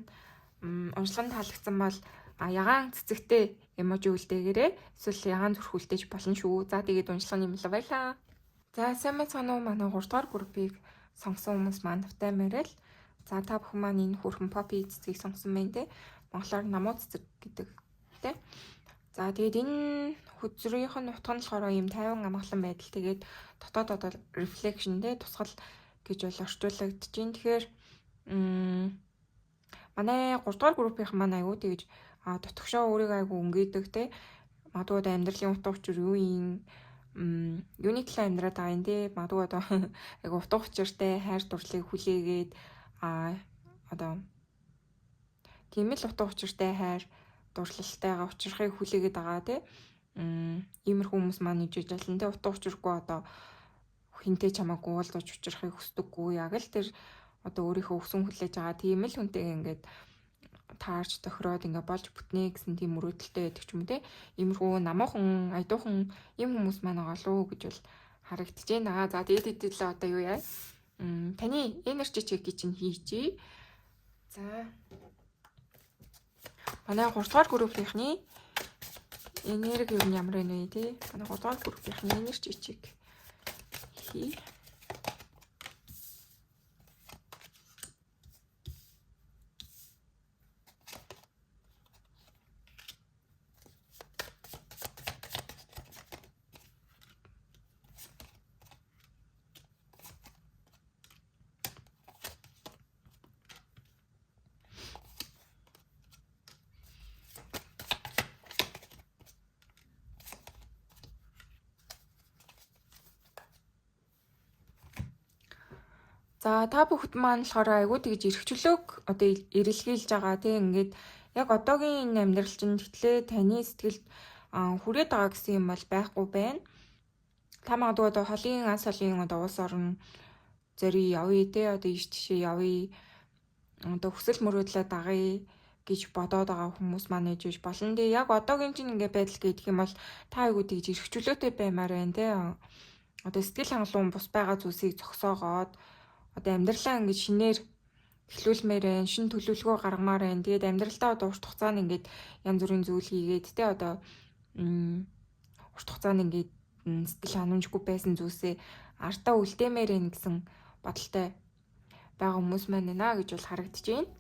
уншлага таалагдсан бол ягаан цэцэгтэй эможи үлдээгээрэй. Эсвэл ягаан зүрх үлдээж болно шүү. За тэгээд уншлагын юм болоо баярлаа. За сайн мэцхан уу манай 3 дугаар группийг сонгосон хүмүүс маань тавтай мэрэл. За та бүхэн маань энэ хөрхөн попи цэцгийг сонгосон байна те. Монголоор намуу цэцэг гэдэг те. За тэгээд энэ хөзрийнх нь утга нь болохоор юм 50 амгалан байдал. Тэгээд дотоод одоо reflection те тусгал гэж бол орчуулагдаж байна. Тэгэхээр манай 3 дугаар группийн маань аягүй тэгж дутгшоо өөрийгөө аягүй өнгөдөг те. Магадгүй одоо амьдралын утга учир юу юм юуны талаар амьдраад байгаа юм те. Магадгүй одоо аягүй утга учиртай хайр дурлалыг хүлээгээд одоо тийм л утга учиртай хайр дурлалтайгаа учрахыг хүлээгээд байгаа те. Иймэрхүү хүмүүс маань ижиж алан те утга учиргүй одоо хинтээ чамаагүй уулзаж учрахыг хүсдэггүй. Яг л тэр одоо өөрийнхөө өсөн хүлээж байгаа тийм л хүнтэйгээ ингээд таарч тохироод ингээд болж бүтнэ гэсэн тийм мөрөөдөлтэй байдаг ч юм те. Иймэрхүү намуухан, айдуухан ийм хүмүүс маань байгаа лөө гэж бол харагдаж байна. За тэгээд хэдүүлээ одоо юу яа? Таны энержи чекийг чинь хийчихье. За манай 3 дугаар группийнхний энерги юу ямар вэ те? Манай 3 дугаар группийнхний энержи чек хий. За та бүхэд маань болохоор айгүй тэгж эрхчлөөг одоо эрэлхийлж байгаа тийм ингээд яг одоогийн энэ амьдрал чинь тэгтлээ таны сэтгэлд хүрээд байгаа гэсэн юм бол байхгүй байна. Та магадгүй одоо холын ас холын одоо улс орн зорий явъя те одоо иш тишээ явъя. Одоо хүсэл мөрөөдлөө дагая гэж бодоод байгаа хүмүүс маань ээж болно. Тэгээ яг одоогийн чинь ингээд байдал гэдэг юм бол та айгүй тэгж эрхчлөөтэй баймаар байна те. Одоо сэтгэл хангалуун бус байгаа зүйлсийг зогсоогоод одоо амьдралаа ингэж шинээр эхлүүлмээр байна, шин төлөвлөгөө гаргамаар байна. Тэгээд амьдралдаа одоо урт хугацаанд ингэж янз бүрийн зүйл хийгээд те одоо урт хугацаанд ингэж сэтгэл ханамжгүй байсан зүйлсээ артаа үлдээмээр байна гэсэн бодолтой байгаа хүмүүс маань байна гэж бол харагдаж байна.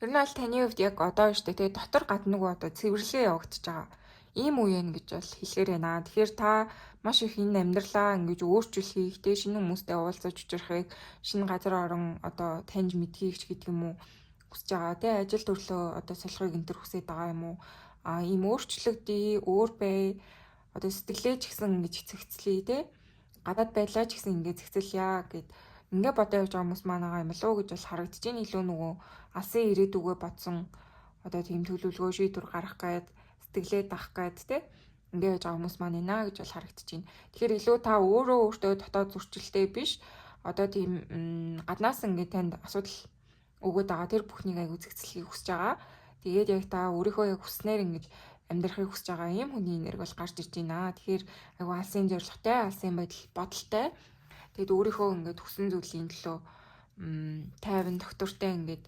Ер нь аль таны хувьд яг одоо шүү дээ те дотор гаднаггүй одоо цэвэрлээ явагдаж байгаа. Ийм үе юм гэж бол хэлэхээр байна. Тэгэхээр та маш их энэ амьдралаа ингэж өөрчилөхийг, тэ шинэ хүмүүстэй уулзаж учрахыг, шинэ газар орон одоо таньж мэдхийг ч гэдэг юм уу хүсэж байгаа. Тэ ажил төрлөө одоо солихыг энтер хүсэж байгаа юм уу? Ийм өөрчлөгдөе, өөр бай. Одоо сэтгэлээ ч гэсэн ингэж цэгцлэе, тэ гадаад байдлаа ч гэсэн ингэж цэгцэлье гэд ингээ бодоо явж байгаа хүмүүс маань байгаа юм болоо гэж бол харагдаж байна. Илүү нөгөө алсын ирээдүгөө бодсон одоо тийм төлөвлөгөө шийдвэр гаргах гээд сэтгэлээ даах гээд тэ ингээ яж байгаа хүмүүс маань наа гэж бол харагдаж байна. Тэгэхээр илүү та өөрөө өөртөө дотоод зөрчилтэй биш одоо тийм гаднаас ингээ танд асуудал өгөөд байгаа тэр бүхнийг аягүй зэгцлэхийг хүсэж байгаа. Тэгээд яг та өөрийнхөө яг хүснээр ингэж амьдрахыг хүсэж байгаа юм хүний энерги бол гарч ирж байна. Тэгэхээр аягүй алсын зорилготой, алсын байдал бодолтой. Тэгэд өөрийнхөө ингээд хүссэн зүйлийн төлөө тайван доктортой ингээд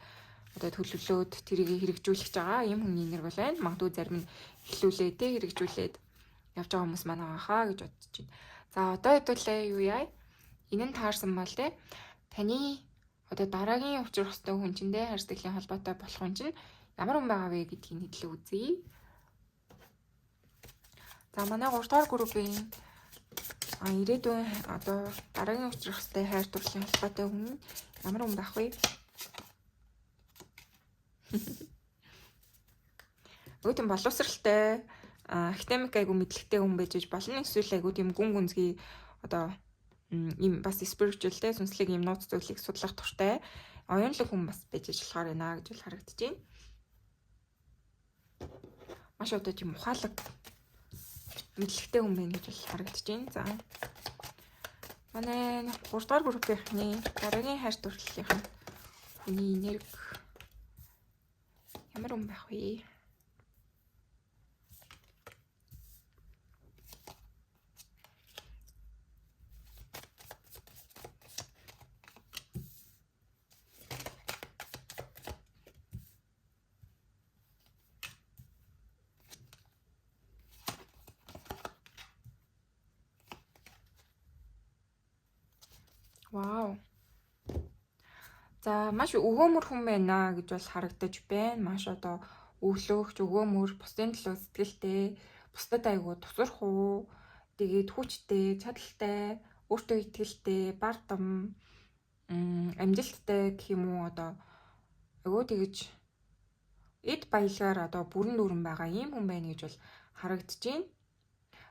одоо төлөвлөөд тэрийг хэрэгжүүлж байгаа ийм хүний нэр бол байна. Магадгүй зарим нь эхлүүлээд тэ хэрэгжүүлээд явж байгаа хүмүүс маань байгаа хаа гэж бодож байна. За одоо хэдүүлээ юу яа? Энэ нь таарсан бол тэ таны одоо дараагийн учрах ёстой хүн чинь тэ хайр сэтгэлийн холбоотой болох хүн чинь ямар хүн байгаа вэ гэдгийг нэдлээ үзье. За манай 3 дугаар группийн ирээдүйн одоо дараагийн учрах ёстой хайр дурлалын холбоотой хүн ямар хүн байх вэ? Өөд юм боловсралтай академик айгу мэдлэгтэй хүн байж болно. Эсвэл айгу тийм гүн гүнзгий одоо ийм бас спиричуалтэй сүнслэг ийм нууц зүйлийг судлах туртай оюунлаг хүн бас байж болохоор байна гэж харагдаж байна. Маш одоо тийм ухаалаг мэдлэгтэй хүн байна гэж харагдаж байна. За манай 3 дугаар группийнхний дараагийн хайр дурлалын хүний нэр ямар хүн байх вэ? Вау. За маш өгөөмөр хүн байна гэж бол харагдаж байна. Маш одоо өглөөгч өгөөмөр, бусдын төлөө сэтгэлтэй, бусдад айгуу тусрах уу, тэгээд хүчтэй, чадaltaй, өөртөө итгэлтэй, бардам, амжилттай гэх юм уу одоо айгуу тэгэж эд баялгаар одоо бүрэн дүүрэн байгаа ийм хүн байна гэж бол харагдаж байна.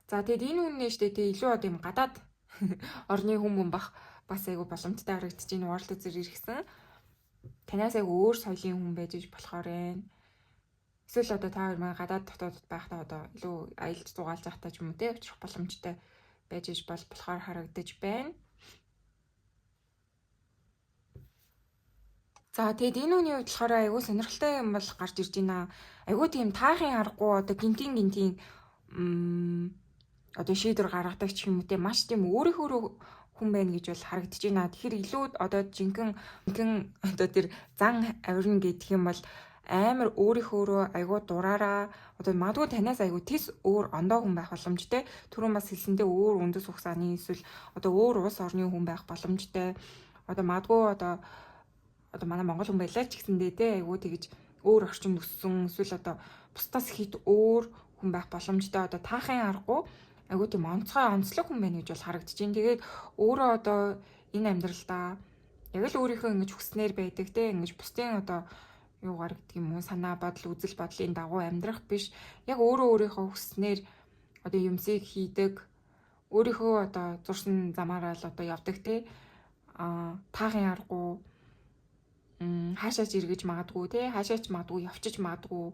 За тэгээд энэ хүн нээштэй тэг илүү одоо юм гадаад орны хүн бах бас айгу боломжтой харагдаж байна. World үзэр ирсэн. Танаас айгу өөр соёлын хүн байж болохоор байна. Эсвэл одоо та хоёр маань гадаад дотоод байхдаа одоо илүү аялж зугаалж байхдаа ч юм уу те очих боломжтой байж болохоор харагдаж байна. За тэгэд энэ хүний хувьд болохоор айгу сонирхолтой юм бол гарч ирж байна. Айгу тийм таахын аргагүй одоо гинтийн одоо шийдвэр гаргадаг ч юм уу те маш тийм өөрийнхөө хүн байна гэж бол харагдаж байна. Тэгэхээр илүү одоо жинхэнэ одоо тэр зан авирна гэдэг юм бол амар өөрийнхөө айгуу дураараа одоо магадгүй танаас айгуу тис өөр ондоо хүн байх боломжтой. Түрүүн бас хэлсэндээ өөр үндэс ухсааны эсвэл одоо өөр улс орны хүн байх боломжтой. Одоо магадгүй одоо манай монгол хүн байлаа ч гэсэндээ те айгуу тэгж өөр орчинд өссөн эсвэл одоо бусдаас хит өөр хүн байх боломжтой. Одоо таахын аргагүй айгуу тийм онцлог хүн байна гэж бол харагдаж байна. Тэгээд өөрөө одоо энэ амьдралдаа яг л өөрийнхөө ингэж хүснээр байдаг те ингэж бусдын одоо юугаар гэдэг юм уу санаа бодол үзэл бодлын дагуу амьдрах биш. Яг өөрийнхөө хүснээр одоо юмсыг хийдэг. Өөрийнхөө одоо зурсан замаараа л одоо явдаг те таахын аргагүй хаашаач эргэж магадгүй те хаашаач магадгүй явчих магадгүй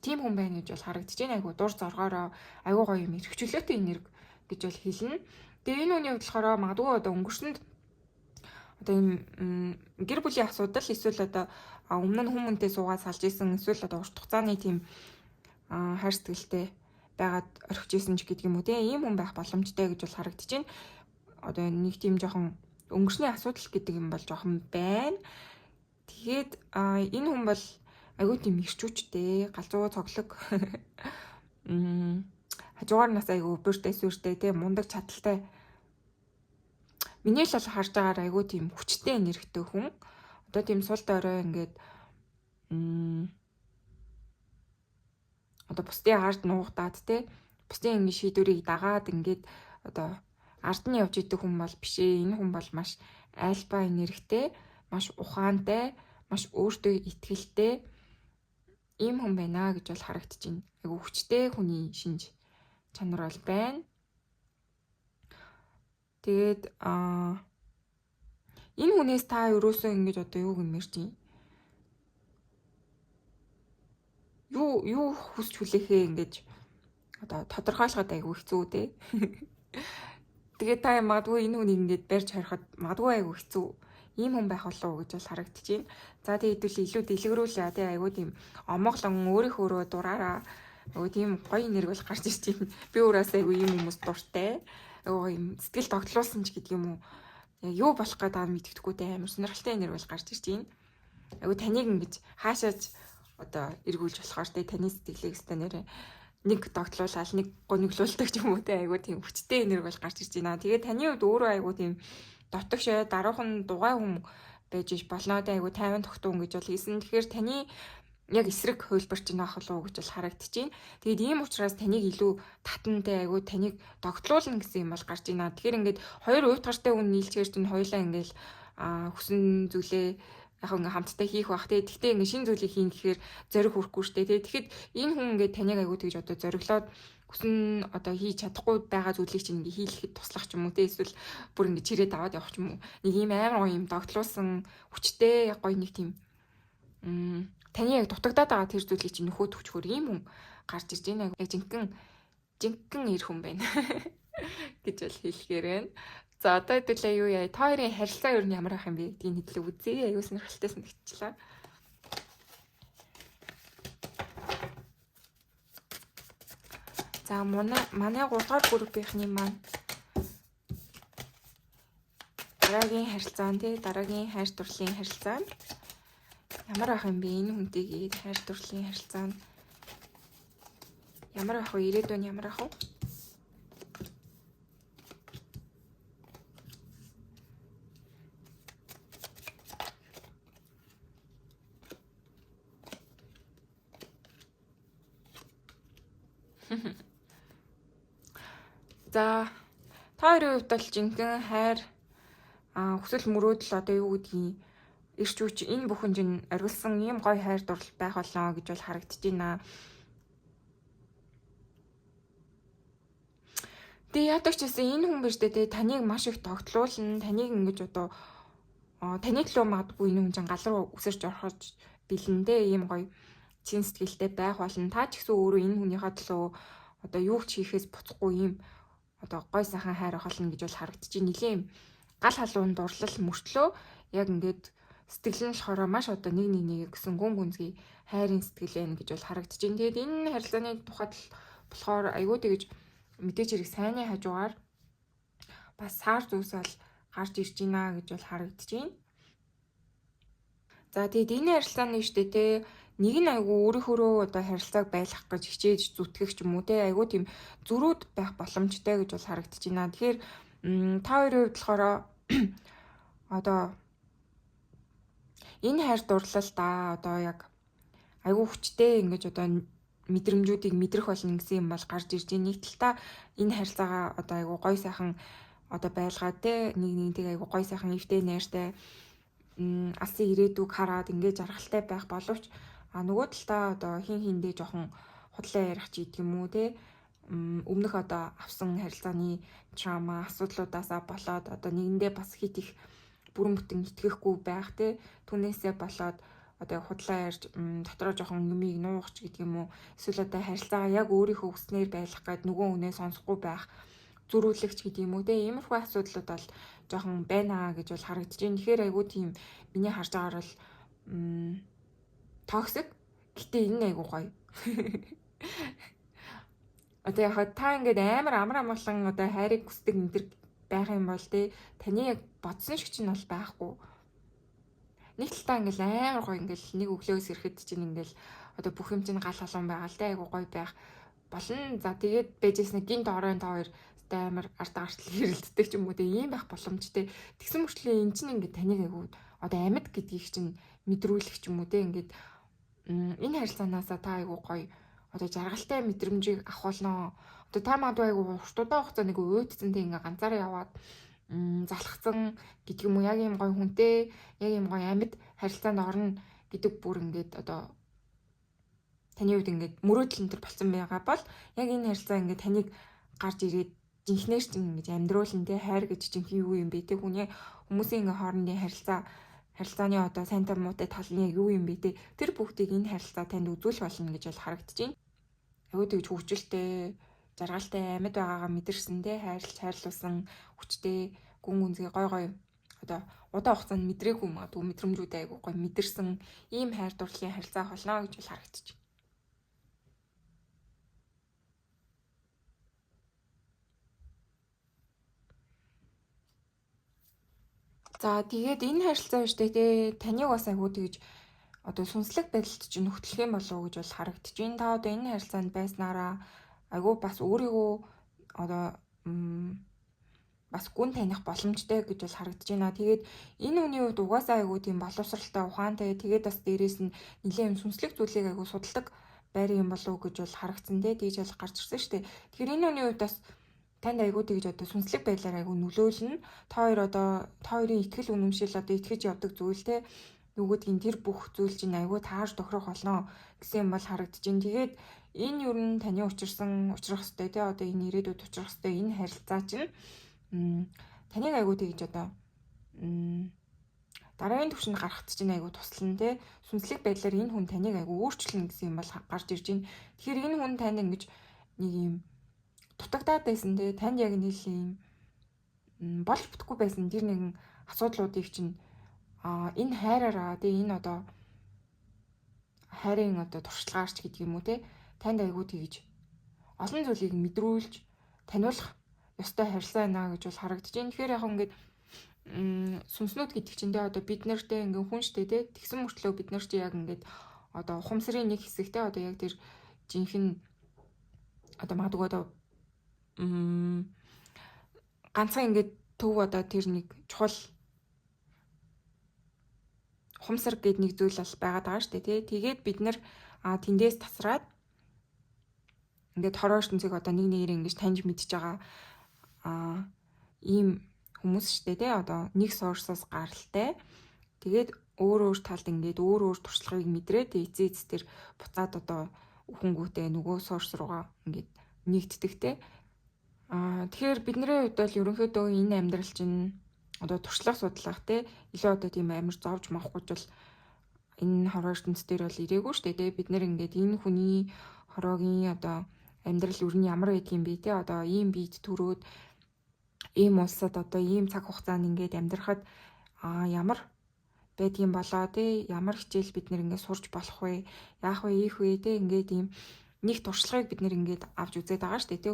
тийм хүн байна гэж бол харагдаж байна. Айгу дур зоргоороо айгу гоё юм эрхчлөөтэй энерги гэж бол хэлнэ. Тэгээ энэ үний хувьд болохоор магадгүй одоо өнгөрсөнд одоо юм гэр бүлийн асуудал эсвэл одоо өмнө нь хүмүүнтэй суугаад салж исэн эсвэл одоо урт хугацааны тийм хайр сэтгэлтэй байгаад орхиж исэн ч гэдэг юм уу те ийм хүн байх боломжтой гэж бол харагдаж байна. Одоо нэг тийм жоохон өнгөрсний асуудал гэдэг юм бол жоохон байна. Тэгээд энэ хүн бол айгуу тийм ирчүүчтэй, галзуу цоглог. Хажуугаар нас айгуу бүртэй сүртэй тийм мундаг чадaltaй. Миний л харж байгаагаар айгуу тийм хүчтэй энергитэй хүн. Одоо тийм сул дорой ингээд одоо бусдын ард нуугдаад те бусдын ингэ шийдвэрийг дагаад ингээд одоо ард нь явж идэг хүн бол биш ээ. Энэ хүн бол маш альба энергитэй, маш ухаантай, маш өөртөө итгэлтэй ийм хүн байна гэж бол харагдаж байна. Айгу хүчтэй хүний шинж чанар бол байна. Тэгээд энэ хүнээс та ерөөсөө ингэж одоо юу гэмээр чинь юу хүсч хүлээхээ ингэж одоо тодорхойлоход айгу хэцүү дээ. Тэгээд та магадгүй энэ хүнийг ингэж барьж харихад магадгүй айгу хэцүү ийм хүн байх болов уу гэж бол харагдаж байна. За тэгээд хэдүүл илүү дэлгэрүүлээ тий айгуу тийм омоглон өөрийнхөө дураараа айгуу тийм гоё энерги бол гарч ирж байна. Би өөрөөс айгуу ийм хүмүүс дуртай. Айгуу юм сэтгэл тогтлуулсан ч гэдэг юм уу. Юу болох гэдэг нь мэддэхгүй те амар сонирхолтой энерги бол гарч ирж байна. Айгу таныг ингэж хаашаач одоо эргүүлж болохоор тэ таны сэтгэлийг өстой нэрэ нэг догтлуулаад нэг гониглуулдаг ч юм уу те айгу тийм хүчтэй энерги бол гарч ирж байна. Тэгээд таны хувьд өөрөө айгу тийм дотогшоо даруухан дугай хүм байж иж болно те айгу 50 тогтун гэж бол хэлсэн. Тэгэхээр таны яг эсрэг хөлбөрч нөх болов уу гэж бол харагдчихээн. Тэгээд ийм учраас таныг илүү татантай айгу таныг догтлуулна гэсэн юм бол гарч ийна. Тэгэхээр ингээд хоёр уйтгартай хүн нийлцгээр чинь хоёлаа ингээд хүсэн зүйлээ яг ингээ хамтдаа хийх бах те. Тэгтээ ингээ шин зүйлийг хийн гэхээр зориг хүрэхгүй штэ те. Тэгэхэд энэ хүн ингээ таныг айгу тэгж одоо зориглоод хүсэн одоо хийж чадахгүй байгаа зүйлийг чинь ингээ хийлэхэд туслах ч юм уу те. Эсвэл бүр ингээ чирээд аваад явах ч юм уу. Нэг ийм амар гоё юм догтлуулсан хүчтэй гоё нэг тийм таны яг дутагдаад байгаа тэр зүйлийг чинь нөхөд хүчгээр ийм хүн гарч ирж байна. Яг жинхэнэ эр хүн байна гэж бол хэлэхээр байна. За одоо хэдүүлээ юу яа. Та хоёрын харилцаа юу ямар байх юм бэ гэдгийг хэдлээ үзье. Аюу сонирхолтой санагдчихлаа. За манай 3 дугаар группийнхний маань дараагийн харилцаан тий дараагийн хайр дурлалын харилцаа ямар байх юм бэ? Энэ хүнтэйгээ хайр дурлалын харилцаа ямар байх вэ? Ирээдүйн ямар байх вэ? За та хоёрын хувьд бол жинхэнэ хайр хүсэл мөрөөдөл одоо юу гэдгийг ирч үуч энэ бүхэн чинь оргилсан ийм гоё хайр дурлал байх болоо гэж бол харагдаж байна. Тэгээ яадаг ч гэсэн энэ хүн биш дээ таныг маш их тогтлуулна. Таныг ингэж одоо таны төлөө магадгүй энэ хүн чинь гал руу үсэрч орохож бэлэндээ ийм гоё чин сэтгэлтэй байх болно. Та ч гэсэн өөрөө энэ хүнийхээ төлөө одоо юу ч хийхээс буцахгүй ийм одоо гой сайхан хайр холно гэж бол харагдаж байна. Нилийн гал халуун дурлал мөртлөө яг ингээд сэтгэл нь болохоор маш одоо нэг гэсэн гүн гүнзгий хайрын сэтгэл байна гэж бол харагдаж байна. Тэгээд энэ харилцааны тухайд болохоор айгүй тэгж мэдээж хэрэг сайнны хажуугаар бас сар зүйлс бол гарч ирж байна гэж бол харагдаж байна. За тэгээд энэ харилцааны штэ те нэг нь айгүй өөрийнхөө одоо харилцааг байлгах гэж хичээж зүтгэх ч юм уу те айгүй тийм зөрүүд байх боломжтой гэж бол харагдаж байна. Тэгэхээр та хоёрын хувьд болохоор одоо энэ хайр дурлалда одоо яг айгүй хүчтэй ингэж одоо мэдрэмжүүдийг мэдрэх болно гэсэн юм бол гарч ирж байна. Нэг талдаа энэ харилцаагаа одоо айгүй гой сайхан одоо байлгаад те нэг айгүй гой сайхан эвтэй найртай алсын ирээдүг хараад ингэж жаргалтай байх боловч нөгөө талдаа одоо хин хиндээ жоохон худлаа ярих ч гэдэг юм уу те өмнөх одоо авсан харилцааны трама асуудлуудаасаа болоод одоо нэгэндээ бас хит их бүрэн бүтэн итгэхгүй байх те түүнээсээ болоод одоо худлаа ярьж дотроо жоохон юмыг нуугч гэдэг юм уу эсвэл одоо харилцаагаа яг өөрийнхөө хүснээр байлгах гээд нөгөө хүнээ сонсохгүй байх зөрүүлэгч гэдэг юм уу те иймэрхүү асуудлууд бол жоохон байна гэж бол харагдаж байна. Тэгэхээр айгүй тийм миний харж байгаагаар бол токсик гэтээ энэ айгүй гоё. Одоо яг та ингээд амар амгалан одоо хайрыг хүсдэг энэ байх юм бол те таны яг бодсон шиг ч нь бол байхгүй. Нэг талдаа ингээл амар гоё ингээл нэг өглөөс ирэхэд чинь ингээл одоо бүх юм чинь гал халуун байгаа л те айгүй гоё байх болно. За тэгээд бэжсэн гинт оройн та хоёр амар ард гартал хэрэлддэг ч юм уу те ийм байх боломжтой. Тэгсэн мөрчлөө эн чинь ингээд таныг айгүй одоо амьд гэдгийг чинь мэдрүүлэх ч юм уу те ингээд энэ харилцаанаасаа та айгүй гоё одоо жаргалтай мэдрэмжийг авахулнаа. Одоо та магадгүй айгүй уртудаа хугацаа нэг уйдсан те ингээ ганцаараа яваад залхацсан гэдэг юм уу яг юм гоё хүнтэй яг юм гоё амьд харилцаанд орно гэдэг бүр ингээд одоо таны хувьд ингээд мөрөөдөл энэ төр болсон байгаа бол яг энэ харилцаа ингээд таныг гарч ирээд жинхнээр чинь ингэж амьдруулна те хайр гэж жинхэнэ юу юм бэ те хүмүүсийн ингээ хоорондын харилцааны одоо сайнтай муутай тал нь яг юу юм бэ те тэр бүгдийг энэ харилцаа танд үзүүлэх болно гэж бол харагдаж байна. Айгүй тэгж хөвгөлтэй жаргалтай амьд байгаагаа мэдэрсэн те хайрлуулсан хүчтэй гүн гүнзгий гой одоо удаан хугацаанд мэдрээгүй магадгүй мэдрэмжүүдээ айгүй гой мэдэрсэн ийм хайр дурлалын харилцаа болно гэж бол харагдаж байна. За тэгээд энэ харилцаа биш те таныг бас айгуу тэгж одоо сүнслэг байдалд чинь нөхтлөх юм болов уу гэж бол харагдаж байна. Та одоо энэ харилцаанд байснараа айгуу бас өөрийгөө одоо бас гүн таних боломжтой гэж бол харагдаж байна. Тэгээд энэ үний үед угаасаа айгуу тийм боловсралтай ухаантай тэгээд бас дээрээс нь нэлээд сүнслэг зүйлийг айгуу судалдаг байр юм болов уу гэж бол харагдсан те тэгж бол гарч ирсэн шүү дээ. Тэгэхээр энэ үний үед бас танд айгуу тэгж одоо сүнслэг байдлаар айгуу нөлөөлнө. Та хоёрын итгэл үнэмшил одоо итгэж явдаг зүйл те нөгөөдгийн тэр бүх зүйл чинь айгуу таарж тохирох болно гэсэн юм бол харагдаж байна. Тэгээд энэ юу н таны учрах хэвтэй те одоо энэ ирээдүйд учрах хэвтэй энэ харилцаа чинь таныг айгуу тэгж одоо дараагийн түвшинд гарахт чинь айгуу туслана те сүнслэг байдлаар энэ хүн таныг айгуу өөрчлөнө гэсэн юм бол гарч ирж байна. Тэгэхээр энэ хүн танд ингэж нэг юм дутагдаад байсан те танд яг нийлийн болж бүтэхгүй байсан тэр нэгэн асуудлуудыг чинь энэ хайраараа те энэ одоо хайрын одоо туршлагаарч гэдэг юм уу те танд айгуу тэгж олон зүйлийг мэдрүүлж таниулах ёстой харилцаа байна гэж бол харагдаж байна. Тэгэхээр яг ингээд сүнснүүд гэдэг чинь те одоо бид нартэй ингээ хүн штэ те тэгсэн мөртлөө бид нар чи яг ингээд одоо ухамсарын нэг хэсэгтэй одоо яг тэр жинхэнэ одоо магадгүй одоо ганцхан ингээд төв одоо тэр нэг чухал ухамсар гэдэг нэг зүйл бол байгаад байгаа шүү дээ тий. Тэгээд бид нар тэндээс тасраад ингээд хороо ертөнцийг одоо нэг нэгээр ингэж таньж мэдж байгаа ийм хүмүүс шүү дээ тий. Одоо нэг суурсаас гаралтай. Тэгээд өөр талд ингээд өөр туршлагыг мэдрээд эцээц тэр буцаад одоо үхэнгүүтээ нөгөө суурс руугаа ингээд нэгддэг тий. Тэгэхээр бидний хувьд бол ерөнхийдөө энэ амьдрал чинь одоо туршлага судлах те илүү одоо тийм амар зовж махгүй бол энэ хороо ертөнц дээр бол ирээгүй шүү дээ те бид нэр ингээд энэ хүний хороогийн одоо амьдрал юу нь ямар байдгийг бэ те одоо ийм биед төрөөд ийм улсад одоо ийм цаг хугацаанд ингээд амьдрахад ямар байдгийн болоо те ямар хичээл бид нэр ингээд сурч болох вэ яах вэ ийх вэ те ингээд ийм нэг туршлагыг бид нэр ингээд авч үзээд байгаа шүү дээ те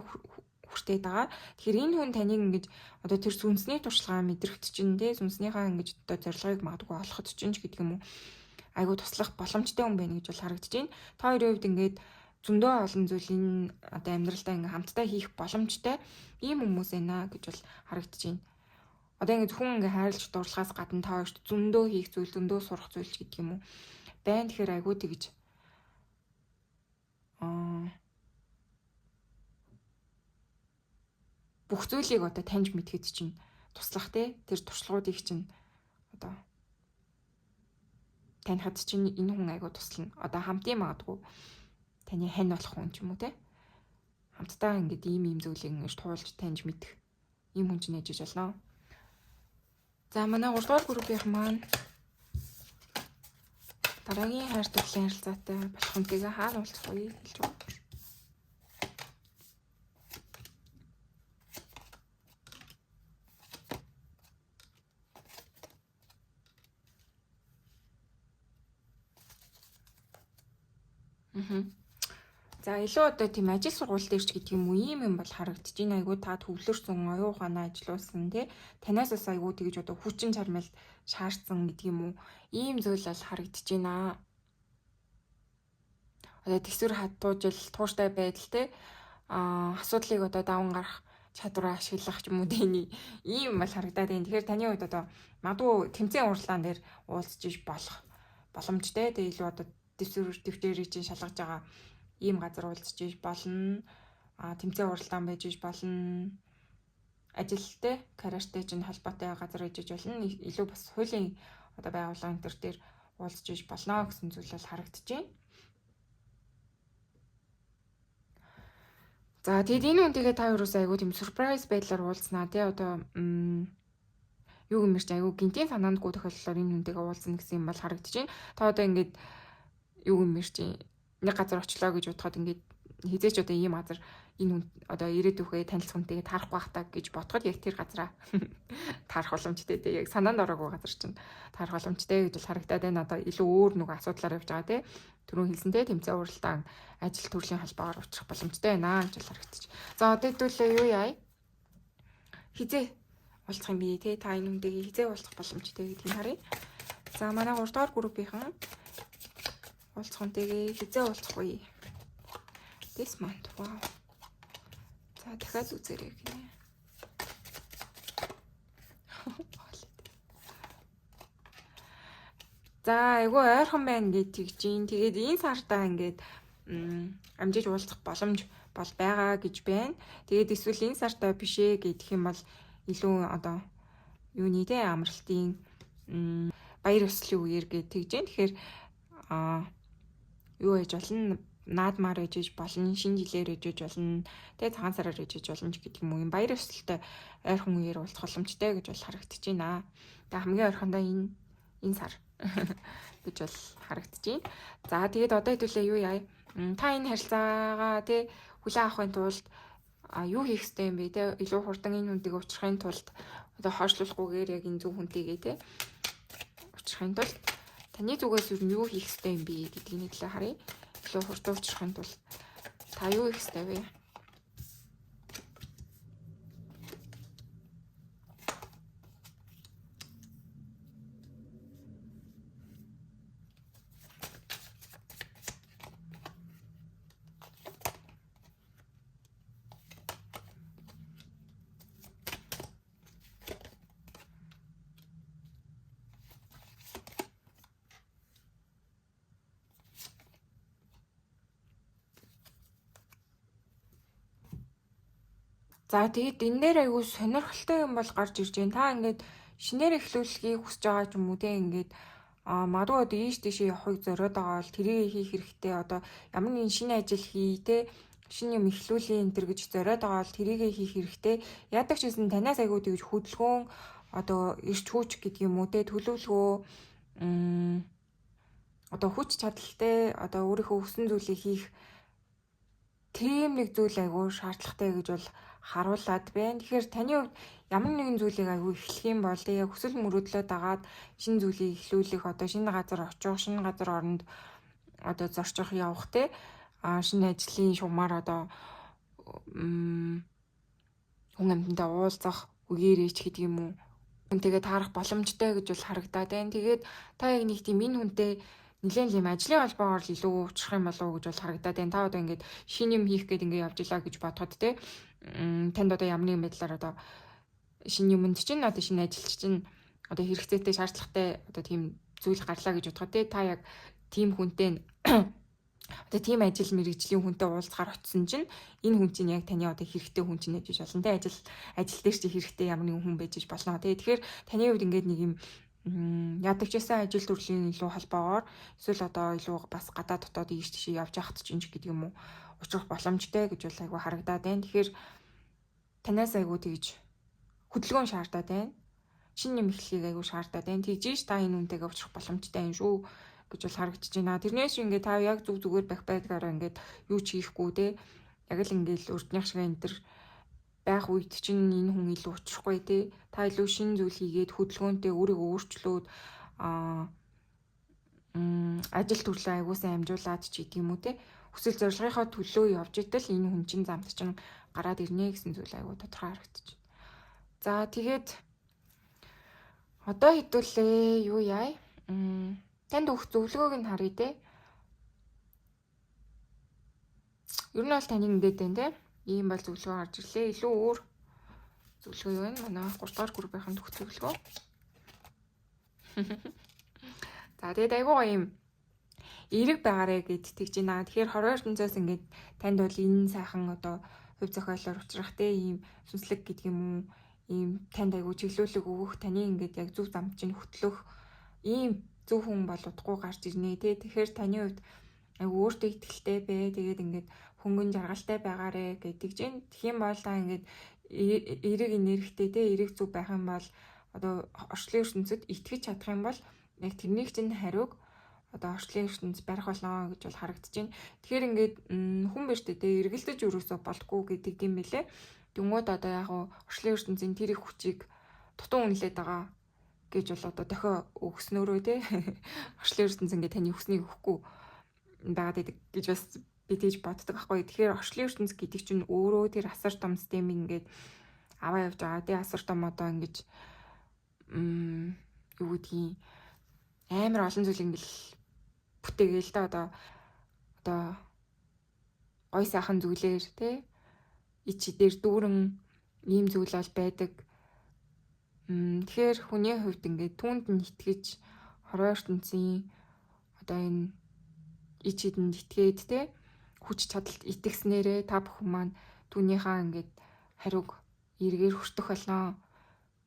хүртээд байгаа. Тэгэхээр энэ хүн таныг ингэж одоо тэр сүнсний туршлагаа мэдрэгт чинь те сүнснийхаа ингэж одоо зорилгыг магадгүй олоход чинь ч гэдэг юм уу айгуу туслах боломжтой хүн байна гэж бол харагдаж байна. Та хоёрын хувьд ингээд зөндөө олон зүйлийн одоо амьдралдаа ингээд хамтдаа хийх боломжтой ийм хүмүүс байна гэж бол харагдаж байна. Одоо ингээд хүн ингээд хайрлж дурлагаас гадна та хоёрт зөндөө хийх зүйл зөндөө сурах зүйл ч гэдэг юм уу байна. Тэгэхээр айгуу тэгж бүх зүйлийг одоо таньж мэдхэд чинь туслах те тэр туршлагуудыг чинь одоо танихад чинь энэ хүн айгуу туслана. Одоо хамтын магадгүй таны хань болох хүн ч юм уу те хамтдаа ингээд ийм зүйлийг ингэж туулж таньж мэдэх ийм хүн чинь ээжж болно. За манай 3 дугаар группийн маань дараагийн хайр дурлалын харилцаатай болох хүнтэйгээ хаана уулзах вэ хэлж байна. За илүү одоо тийм ажил сургууль дээр ч гэдэг юм уу ийм юм бол харагдаж байна. Айгуу та төвлөрсөн оюун ухаанаа ажилуулсан тий танаас бас айгуу тэгж одоо хүчин чармайлт шаардсан гэдэг юм уу ийм зүйл бол харагдаж байна. Одоо тэгсвэр хатуужил тууштай байдал тий асуудлыг одоо даван гарах чадвараа ашиглах ч юм уу тэний ийм бол харагдаад байна. Тэгэхээр таны хувьд одоо магадгүй тэмцээн уралдаан дээр уулзж иж болох боломжтой. Тэгээ илүү одоо дэвтэрийг чинь шалгаж байгаа ийм газар уулзж иж болно. Тэмцээн уралдаан байж иж болно. Ажилтай, карьертэй чинь холбоотой газар иж болно. Илүү бас хуулийн одоо байгууллагын төр дээр уулзж иж болно гэсэн зүйл бол харагдаж байна. За тэгэд энэ үнтэйгээ та юурээс айгуу тийм surprise байдлаар уулзнаа тий одоо юу гэмэрч айгуу гинтийн санаандгүй тохиолдолоор энэ үнтэйгээ уулзна гэсэн юм бол харагдаж байна. Та одоо ингээд юу гэмэрч нэг газар очлоо гэж бодоход ингээд хизээч одоо ийм газар энэ хүн одоо ирээдүйхээ танилцах хүнтэйгээ таарах байх та гэж бодоход яг тэр газараа таарах боломжтой тий яг санаанд ороогүй газар чинь таарах боломжтой гэж харагдаад байна. Одоо илүү өөр нэг асуудлаар явж байгаа тий түрүүн хэлсэнтэй тэмцээн уралдаан ажил төрлийн холбоогоор учрах боломжтой байна гэж харагдчих. За одоо хэдүүлээ юу яа? Хизээ уулзах юм бэ те. Та энэ хүнтэйгээ хизээ уулзах боломжтой гэдгийг харъя. За манай 3 дугаар группийнхан уулзах хүнтэйгээ хизээ уулзах вэ? This month. Wow. За дахиад үзээрэй гинэ. За айгүй ойрхон байна гэж тэгж ин. Тэгээд энэ сартаа ингээд амжиж уулзах боломж бол байгаа гэж байна. Тэгээд эсвэл энэ сартаа бишээ гэх юм бол илүү одоо юуны те амралтын баяр ёслолын үеэр гэж тэгж जैन. Тэгэхээр юу хийж болно? Наадмаар ээжэж болно, шинэ жилээр ээжэж болно, тэгээ цагаан сараар ээжэж болно гэдэг юм уу. Баяр ёслолтой ойрхон үеэр уулзах боломжтой гэж бол харагдаж байна. Тэгээ хамгийн ойрхондоо энэ сар гэж бол харагдаж байна. За тэгээд одоо хэдүүлээ юу яа? Та энэ харилцаагаа тий хүлээн авахын тулд юу хийх ёстой юм бэ те? Илүү хурдан энэ хүнтэйг уулзахын тулд одоо хойшлуулахгүйгээр яг энэ зөв хүнтэйгээ те уулзахын тулд таны зүгээс юу хийх ёстой юм бэ гэдгийг хэлээ харъя. Илүү хурдан уулзахын тулд та юу хийх ёстой вэ? За тэгээд энэ дээр айгүй сонирхолтой юм бол гарч ирж байна. Та ингээд шинээр эхлүүлэхийг хүсэж байгаа ч юм уу те ингээд магадгүй одоо ийш тийшээ явахыг зориод байгаа бол тэрийг хийх хэрэгтэй. Одоо ямар нэгэн шинэ ажил хий те шинэ юм эхлүүлээ энэ төр гэж зориод байгаа бол тэрийг хийх хэрэгтэй. Яадаг ч гэсэн танаас айгүй тэгж хөдөлгөөн одоо ирч хүүч гэдэг юм уу те төлөвлөгөө одоо хүч чадалтай одоо өөрийнхөө хүссэн зүйлийг хийх тийм нэг зүйл айгүй шаардлагатай гэж бол харуулад байна. Тэгэхээр таны хувьд ямар нэгэн зүйлийг айгүй эхлэх юм бол яг хүсэл мөрөөдлөө дагаад шинэ зүйлийг эхлүүлэх одоо шинэ газар очих, шинэ газар оронд одоо зорчих явах те шинэ ажлын шугамар одоо хүн амьтантай уулзах үгээрээч гэдэг юм уу. Хүнтэйгээ таарах боломжтой гэж бол харагдаад байна. Тэгээд та яг нэг тийм энэ хүнтэй нэлээд юм ажлын холбоогоор л илүү уучлах юм болов уу гэж бол харагдаад байна. Та одоо ингээд шинэ юм хийх гээд ингээд явж илаа гэж бодоход те танд одоо ямар нэгэн байдлаар одоо шинэ юмд чинь одоо шинэ ажилч чинь одоо хэрэгцээтэй шаардлагатай одоо тийм зүйл гарлаа гэж бодоход те та яг тийм хүнтэй одоо тийм ажил мэргэжлийн хүнтэй уулзахаар очисон чинь энэ хүн чинь яг таны одоо хэрэгтэй хүн чинь гэж болно те ажил дээр чи хэрэгтэй ямар нэгэн хүн байж болно те. Тэгэхээр таны хувьд ингээд нэг юм ядагчсан ажил төрлийн илүү холбоогоор эсвэл одоо илүү бас гадаад дотоод ийш тийш явж явахт ч гэдэг юм уу учрах боломжтой гэж бол айгүй харагдаад байна. Тэгэхээр танаас айгүй тэгж хөдөлгөөн шаардаад байна. Шинэ юм эхлэхийг айгүй шаардаад байна. Тэгжээш та энэ үнтэйгээ учрах боломжтой юм шүү гэж бол харагдаж байна. Тэрнээс ингээд та яг зүгээр байх байдлаараа ингээд юу ч хийхгүй те яг л ингээд өрднийх шиг энэ төр байх үед чинь энэ хүн илүү учрахгүй те та илүү шинэ зүйл хийгээд хөдөлгөөнтэй өөрийгөө өөрчлөөд ажил төрлөө аягуулсан амжуулаад ч гэдэг юм уу те хүсэл зорилгынхаа төлөө явж итэл энэ хүн чинь замд чинь гараад ирнэ гэсэн зүйл аягуу тодорхой харагдаж байна. За тэгээд одоо хэдүүлээ юу яа? Танд өгөх зөвлөгөөг нь харъя те. Ер нь бол таны ингээд байна те. Ийм бол зөвлөгөө гарч ирлээ. Илүү өөр зөвлөгөө юу вэ? Манай 3 дугаар группийнхэн өгөх зөвлөгөө. За тэгээд айгуу юм эерэг байгаарэ гэд тэгж байна. Тэгэхээр хорвоо ертөнцөөс ингээд танд бол энэ сайхан одоо хувь зохиолоор учрах те ийм сүнслэг гэдэг юм уу? Ийм танд айгуу чиглүүлэг өгөх, таны ингээд яг зөв замд чинь хөтлөх ийм зөв хүн бол удахгүй гарч ирнэ те. Тэгэхээр таны хувьд айгуу өөртөө ихтэй бай. Тэгээд ингээд хөнгөн жаргалтай байгаарэ гэдэг чинь тэгхийн бол та ингээд эерэг энергитэй те эерэг зүг байх юм бол одоо орчлын ертөнцид итгэж чадах юм бол яг тэрнийг чинь хариуг одоо орчлын ертөнц барих болно гэж бол харагдаж байна. Тэгэхээр ингээд хүн биш те эргэлдэж өрөөсөө болтгүй гэдэг юм бэлээ. Тэнгүүд одоо яг орчлын ертөнцийн тэр их хүчийг дутуу үнэлээд байгаа гэж бол одоо дохио өгснөөрөө те орчлын ертөнц ингээд таны хүснийг өгөхгүй байгаад байдаг гэж бас би тэгж боддог байхгүй. Тэгэхээр орчлын ертөнц гэдэг чинь өөрөө тэр асар том системийг ингээд аваа явж байгаа. Тэгээ асар том одоо ингэж юу гэдгийг амар олон зүйл ингээл бүтээгээл да одоо гой сайхан зүйлэр те ичи дээр дүүрэн ийм зүйл бол байдаг. Тэгэхээр хүний хувьд ингээд түүнд нь итгэж хорвоо ертөнцийн одоо энэ ичидэнд итгээд те хүч чадалт итгэснээрээ та бүхэн маань түүнийхээ ингээд хариуг эргээр хүртэх болно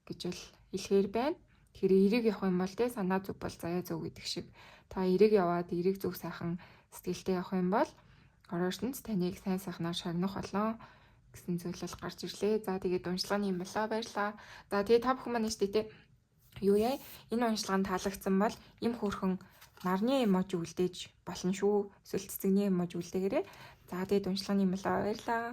гэж бол хэлэхээр байна. Тэгэхээр эрэг явах юм бол те санаа зүг бол заяа зүг гэдэг шиг та эрэг яваад эрэг зүг сайхан сэтгэлтэй явах юм бол хорвоо ертөнц таныг сайн сайхнаар шагнах болно гэсэн зүйл бол гарч ирлээ. За тэгээд уншлагын юм болоо, баярлаа. За тэгээд та бүхэн маань штэ те юу яа энэ уншлаганд таалагдсан бол им хөөрхөн нарны эможи үлдээж болно шүү. Эсвэл цэцэгний эможи үлдээгээрэй. За тэгээд уншлагын юм болоо, баярлаа.